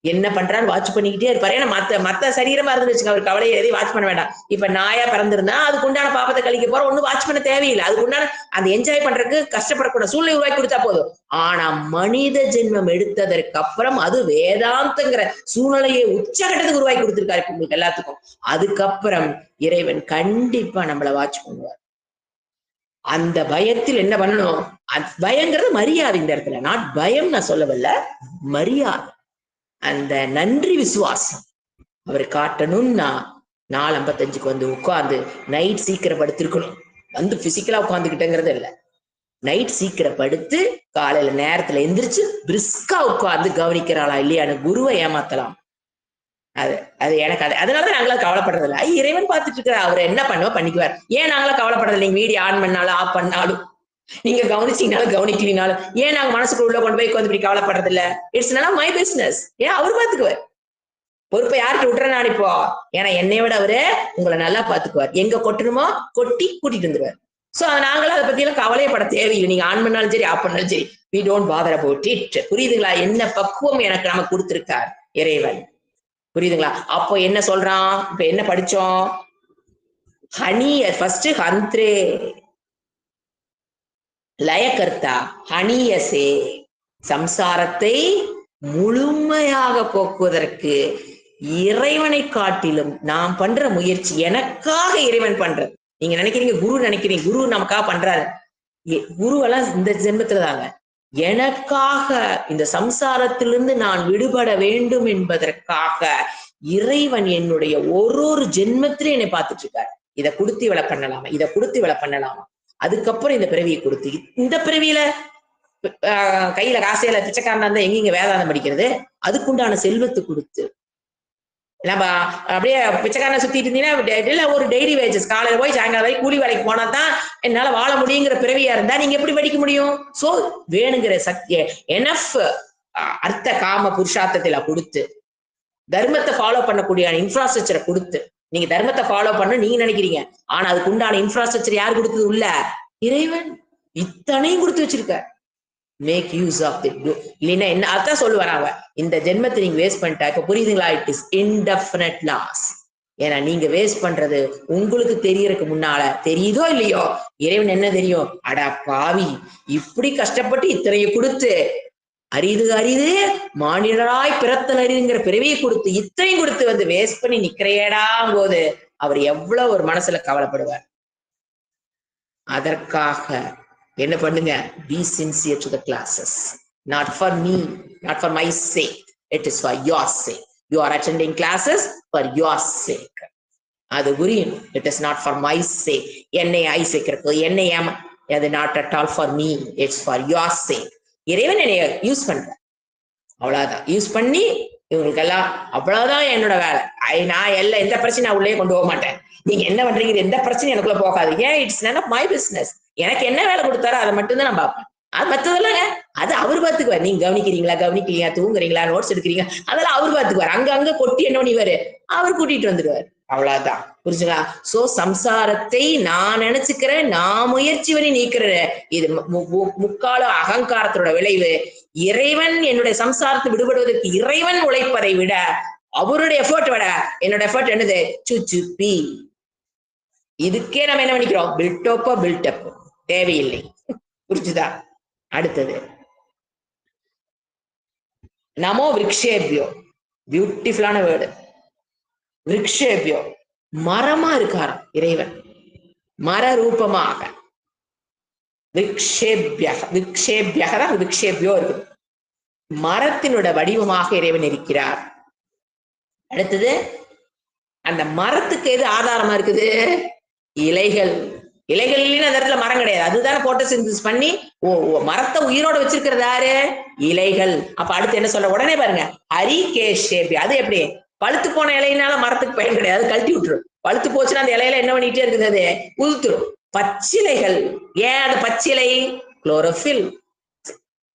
என்ன பண்றாரு வாட்ச் பண்ணிக்கிட்டே இருப்பாரு ஏன்னா மத்த சரீரமா இருந்துச்சு அவர் கவலையை எதையும் வாட்ச் பண்ண வேண்டாம் இப்ப நாயா பிறந்திருந்தா அதுக்கு உண்டான பாப்பத்தை கழிக்க போற ஒண்ணு வாட்ச் பண்ண தேவையில்லை அதுக்கு உண்டான அந்த என்ஜாய் பண்றதுக்கு கஷ்டப்படக்கூட சூழ்நிலை உருவாக்கி கொடுத்தா போதும் ஆனா மனித ஜென்மம் எடுத்ததற்கு அப்புறம் அது வேதாந்தங்கிற சூழ்நிலையை உச்சகட்டத்துக்கு உருவாக்கி கொடுத்திருக்காரு உங்களுக்கு எல்லாத்துக்கும் அதுக்கப்புறம் இறைவன் கண்டிப்பா நம்மளை வாட்ச் பண்ணுவார் அந்த பயத்தில் என்ன பண்ணணும் பயங்கிறது மரியாதை இந்த இடத்துல நாட் பயம் நான் சொல்லவில்ல மரியாதை அந்த நன்றி விசுவாசம் அவர் காட்டணும்னா 4:55 வந்து உட்கார்ந்து நைட் சீக்கிரம் படுத்திருக்கணும் வந்து பிசிக்கலா உட்காந்துக்கிட்டேங்கிறது இல்லை நைட் சீக்கிரம் படுத்து காலையில நேரத்துல எந்திரிச்சு பிரிஸ்கா உட்கார்ந்து கவனிக்கிறாளா இல்லையான்னு குருவை ஏமாத்தலாம் அது எனக்கு அதனாலதான் நாங்களாம் கவலைப்படுறது இல்லை இறைவன் பார்த்துட்டு இருக்கிற அவர் என்ன பண்ணுவோம் பண்ணிக்குவார் ஏன் நாங்களாம் கவலைப்படுறது நீங்க வீடியோ ஆன் பண்ணாலும் ஆஃப் பண்ணாலும் நீங்க கவனிச்சீங்கனாலும் கவனிக்கலினாலும் ஏன் நாங்க மனசுக்குள்ள உள்ள கொண்டு போய் வந்து இப்படி கவலைப்படுறது இல்ல இட்ஸ் நாட் மை பிசினஸ் ஏன் அவர் பாத்துக்குவார் பொறுப்பை யார்கிட்ட விட்டுறேன் நான் இப்போ ஏன்னா என்னை விட அவரு உங்களை நல்லா பாத்துக்குவார் எங்க கொட்டணுமோ கொட்டி கூட்டிட்டு வந்துருவார் சோ நாங்களும் அதை பத்தி எல்லாம் கவலையப்பட தேவையில்லை நீங்க ஆன் பண்ணாலும் சரி ஆஃப் பண்ணாலும் சரி we don't bother about it புரியுதுங்களா என்ன பக்குவம் எனக்கு நமக்கு கொடுத்திருக்கார் இறைவன் புரியுதுங்களா? அப்போ என்ன சொல்றான்? இப்ப என்ன படிச்சோம்? ஹனிய ஃபர்ஸ்ட் ஹந்த்ரே லயகர்த்தா ஹனியசே சம்சாரத்தை முழுமையாக போக்குவதற்கு இறைவனை காட்டிலும் நாம் பண்ற முயற்சி எனக்காக இறைவன் பண்றது. நீங்க நினைக்கிறீங்க குரு நினைக்கிறீங்க குரு நமக்காக பண்றாரு. குருவெல்லாம் இந்த ஜென்மத்துல தாங்க. எனக்காக இந்த சம்சாரத்திலிருந்து நான் விடுபட வேண்டும் என்பதற்காக இறைவன் என்னுடைய ஒரு ஜென்மத்திலே என்னை பார்த்துட்டு இருக்காரு. இதை கொடுத்து இவளை பண்ணலாமா, இதை கொடுத்து இவளை பண்ணலாமா, அதுக்கப்புறம் இந்த பிறவியை கொடுத்து இந்த பிறவியில கையில காசையில பிச்சைக்காரனா இருந்தா எங்க வேதாந்தம் படிக்கிறது, அதுக்குண்டான செல்வத்தை கொடுத்து நம்ம அப்படியே பிச்சைக்காரனை சுத்திட்டு இருந்தீங்கன்னா ஒரு டெய்லி வேஜஸ் காலையில போய் சாயங்காலம் வரை கூலி வேலைக்கு போனா தான் என்னால வாழ முடியுங்கிற பிறவியா இருந்தா நீங்க எப்படி படிக்க முடியும்? சோ வேணுங்கிற சக்திய எனஃப் அர்த்த காம புருஷார்த்தத்தில கொடுத்து தர்மத்தை ஃபாலோ பண்ணக்கூடிய இன்ஃப்ராஸ்ட்ரக்சரை கொடுத்து நீங்க தர்மத்தை ஃபாலோ பண்ண நீங்க நினைக்கிறீங்க, ஆனா அதுக்கு உண்டான இன்ஃப்ராஸ்ட்ரக்சர் யார் கொடுத்தது? உள்ள இறைவன் இத்தனையும் கொடுத்து வச்சிருக்க. மேக் யூஸ் ஆஃப் தி இல்லைன்னா என்ன அதான் சொல்லுவாங்க, இந்த ஜென்மத்தை நீங்க வேஸ்ட் பண்ணிட்டா. இப்ப புரியுதுங்களா? It is indefinite loss. ஏன்னா நீங்க வேஸ்ட் பண்றது உங்களுக்கு தெரியறதுக்கு முன்னால தெரியுதோ இல்லையோ இறைவன் என்ன தெரியும்? அடா பாவி, இப்படி கஷ்டப்பட்டு இத்தனையை கொடுத்து அரிது அரிது மானிடராய் பிறத்தல் அரிதுங்கிற பிறவியை கொடுத்து இத்தனையும் கொடுத்து வந்து வேஸ்ட் பண்ணி நிக்கிறையடாம் போது அவர் எவ்வளவு ஒரு மனசுல கவலைப்படுவார். அதற்காக என்ன பண்ணுங்க? be sincere to the classes, not for me, not for my sake, it is for your sake. You are attending classes for your sake. அது புரியும். It is not for my sake. என்னை ஐ சேர்க்கிறது என்னை அது not at all for me, it's for your sake. இறைவன் என்னைய use பண்ற, அவ்வளவுதான். யூஸ் பண்ணி இவங்களுக்கெல்லாம் அவ்வளவுதான் என்னோட வேலை. நான் எல்லாம் எந்த பிரச்சனை உள்ளே கொண்டு போக மாட்டேன். நீங்க என்ன பண்றீங்க எந்த பிரச்சனையும் எனக்குள்ள போகாது. ஏன்? It's none of my business. எனக்கு என்ன வேலை கொடுத்தாரோ அதை மட்டும்தான் நான் பார்ப்பேன். அது மத்ததெல்லாம் அது அவர் பார்த்துக்குவார். நீங்க கவனிக்கிறீங்களா, கவனிக்கிறீங்க, தூங்குறீங்களா, நோட்ஸ் எடுக்கிறீங்க, அதெல்லாம் அவர் பார்த்துக்குவார். அங்க கொட்டி என்ன பண்ணிவாரு? அவர் கூட்டிட்டு வந்துடுவார். அவ்வளவுதான். புரிஞ்சுங்களா? சோ சம்சாரத்தை நான் நினைச்சுக்கிறேன், நான் முயற்சி பண்ணி நீக்கிறேன். இது முக்கால அகங்காரத்தோட விளைவு. இறைவன் என்னுடைய சம்சாரத்தை விடுபடுவதற்கு இறைவன் உழைப்பதை விட அவருடைய எஃபர்ட் விட என்னோட எஃபர்ட் என்னது? சுச்சுப்பி. இதுக்கே நம்ம என்ன பண்ணிக்கிறோம்? பில்டப் தேவையில்லை. புரிஞ்சுதா? அடுத்தது நமோ விருக்ஷேபியோ. பியூட்டிஃபுல்லான வேர்டு. விருக்ஷேபியோ மரமா இருக்காராம் இறைவன், மர ரூபமாக. விக்ஷேபியதான் விக்ஷேபியோ இருக்கு. மரத்தினோட வடிவமாக இறைவன் இருக்கிறார். அடுத்தது அந்த மரத்துக்கு எது ஆதாரமா இருக்குது? இலைகள். இலைகள் இல்லைன்னு அந்த இடத்துல மரம் கிடையாது. அதுதானே போட்டோசிந்தசிஸ் பண்ணி மரத்தை உயிரோட வச்சிருக்கிறது யாரு? இலைகள். அப்ப அடுத்து என்ன சொல்ற? உடனே பாருங்க, ஹரிகேஷேபி. அது எப்படி? பழுத்து போன இலையினால மரத்துக்கு பயன் கிடையாது, கழட்டி விட்டுரும். பழுத்து போச்சுன்னா அந்த இலையில என்ன பண்ணிட்டே இருக்குது? அது உதுத்துரும். பச்சிலைகள். ஏன் அது பச்சிலை? Chlorophyll,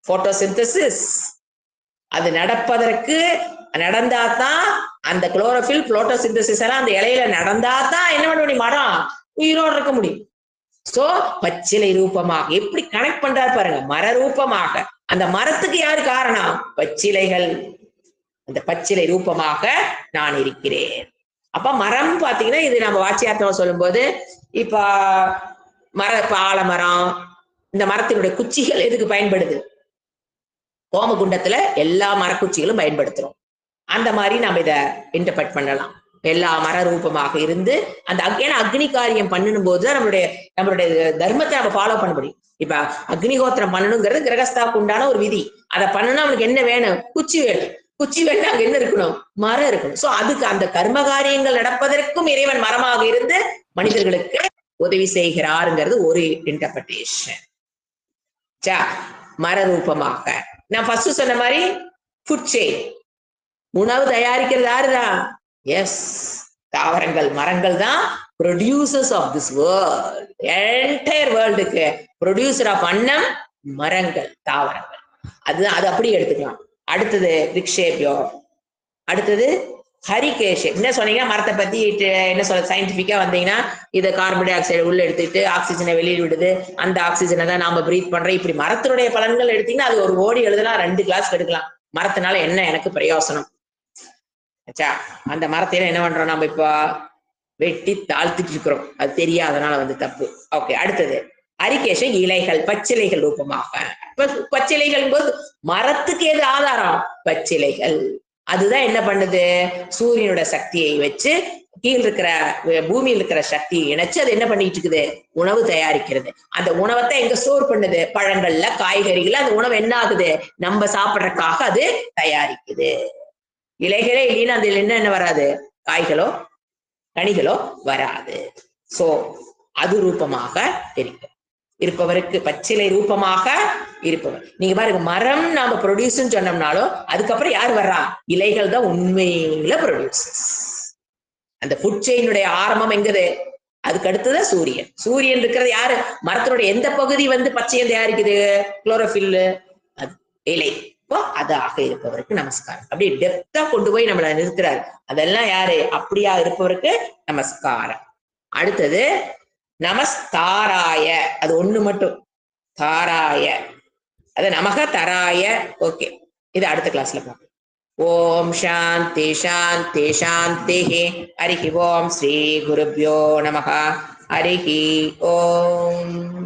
photosynthesis. அது நடப்பதற்கு நடந்தாதான் அந்த குளோரோஃபில் போட்டோசிந்தசிஸ் எல்லாம் அந்த இலையில நடந்தாதான் என்ன பண்ண முடியும்? மரம் உயிரோடு இருக்க முடியும். சோ பச்சிலை ரூபமாக எப்படி கனெக்ட் பண்றாரு பாருங்க. மர ரூபமாக. அந்த மரத்துக்கு யாரு காரணம்? பச்சிலைகள். அந்த பச்சிலை ரூபமாக நான் இருக்கிறேன். அப்ப மரம் பாத்தீங்கன்னா இது நம்ம வாட்சியார்த்தம் சொல்லும் போது இப்ப ஆலமரம், இந்த மரத்தினுடைய குச்சிகள் எதுக்கு பயன்படுது? ஹோமகுண்டத்துல எல்லா மரக்குச்சிகளும் பயன்படுத்துறோம். அந்த மாதிரி நம்ம இதை இன்டர்பிரட் பண்ணலாம். எல்லா மர ரூபமாக இருந்து அந்த அக்னி காரியம் பண்ணணும் போதுதான் நம்மளுடைய தர்மத்தை நம்ம ஃபாலோ பண்ண முடியும். இப்ப அக்னிஹோத்திரம் பண்ணணுங்கிறது கிரகஸ்தாவுக்கு உண்டான ஒரு விதி. அதை பண்ணணும். அவனுக்கு என்ன வேணும்? குச்சி வேணும். குச்சி வேணும். அங்க என்ன இருக்கணும்? மரம் இருக்கணும். சோ அதுக்கு அந்த கர்ம காரியங்கள் நடப்பதற்கும் இறைவன் மரமாக இருந்து மனிதர்களுக்கு உதவி செய்கிறாருங்கிறது ஒரு இன்டர்பிரேஷன். மர ரூபமாக நான் ஃபர்ஸ்ட் சொன்ன மாதிரி ஃபுட் செயின், உணவு தயாரிக்கிறது யாருதான்? எஸ், தாவரங்கள், மரங்கள் தான் producers of this world. Entire வேர்ல்டுக்கு ப்ரொடியூசர் ஆஃப் அன்னம் மரங்கள், தாவரங்கள். அதுதான். அது அப்படி எடுத்துக்கலாம். அடுத்தது விக்ஷேபியோ. அடுத்தது ஹரிகேஷே. என்ன சொன்னீங்கன்னா மரத்தை பத்தி என்ன சொல்ல சயின்டிபிக்கா வந்தீங்கன்னா இது கார்பன் டை ஆக்சைடு உள்ள எடுத்துட்டு ஆக்சிஜனை வெளியே விடுது, அந்த ஆக்சிஜனை தான் நாம பிரீத் பண்றோம். இப்படி மரத்தினுடைய பலன்கள் எடுத்தீங்கன்னா அது ஒரு ஓடி எழுதலாம், 2 கிளாஸ் எடுக்கலாம். மரத்தினால என்ன எனக்கு பிரயோசனம்? ஆச்சா? அந்த மரத்தையில என்ன பண்றோம் நம்ம இப்போ வெட்டி தாழ்த்திட்டு இருக்கிறோம். அது தெரியாதனால வந்து தப்பு. ஓகே, அடுத்தது அரிகேஷன் இலைகள், பச்சிலைகள் ரூபமாக. பச்சிலைகள் போது மரத்துக்கு எது ஆதாரம்? பச்சிலைகள். அதுதான் என்ன பண்ணுது? சூரியனோட சக்தியை வச்சு கீழ் இருக்கிற பூமியில் இருக்கிற சக்தியை இணைச்சு அது என்ன பண்ணிட்டு இருக்குது? உணவு தயாரிக்கிறது. அந்த உணவத்தை எங்க ஸ்டோர் பண்ணுது? பழங்கள்ல, காய்கறிகள். அந்த உணவு என்ன ஆகுது? நம்ம சாப்பிடறதுக்காக அது தயாரிக்குது. இலைகளே இல்லைன்னா அதுல என்ன வராது? காய்களோ கனிகளோ வராது. சோ அது ரூபமாக இருக்கும். இருப்பவருக்கு பச்சிலை ரூபமாக இருப்பவர். நீங்க பாருங்க, மரம் நாம ப்ரொடியூஸ் சொன்னோம்னாலும் அதுக்கப்புறம் யார் வர்றா? இலைகள் தான் உண்மையில ப்ரொடியூசர்ஸ். அந்த ஃபுட் செயினுடைய ஆரம்பம் எங்குது? அதுக்கு அடுத்ததான் சூரியன். சூரியன் இருக்கிறது யாரு? மரத்தினுடைய எந்த பகுதி வந்து பச்சையை தயாரிக்குது? குளோரோஃபில், அது இலை. இப்போ அதாக இருப்பவருக்கு நமஸ்காரம். அப்படியே டெப்தா கொண்டு போய் நம்மள நிறுத்துறாரு. அதெல்லாம் யாரு? அப்படியா இருப்பவருக்கு நமஸ்காரம். அடுத்தது நமஸ்தாராய, அது ஒண்ணு மட்டும். தாராய, அது நமக தராய. ஓகே, இது அடுத்த கிளாஸ்ல பார்ப்போம். ஓம் சாந்தி சாந்தி சாந்தி. ஹரிஹி ஓம் ஸ்ரீ குருப்யோ நமஹ. ஹரிஹி ஓம்.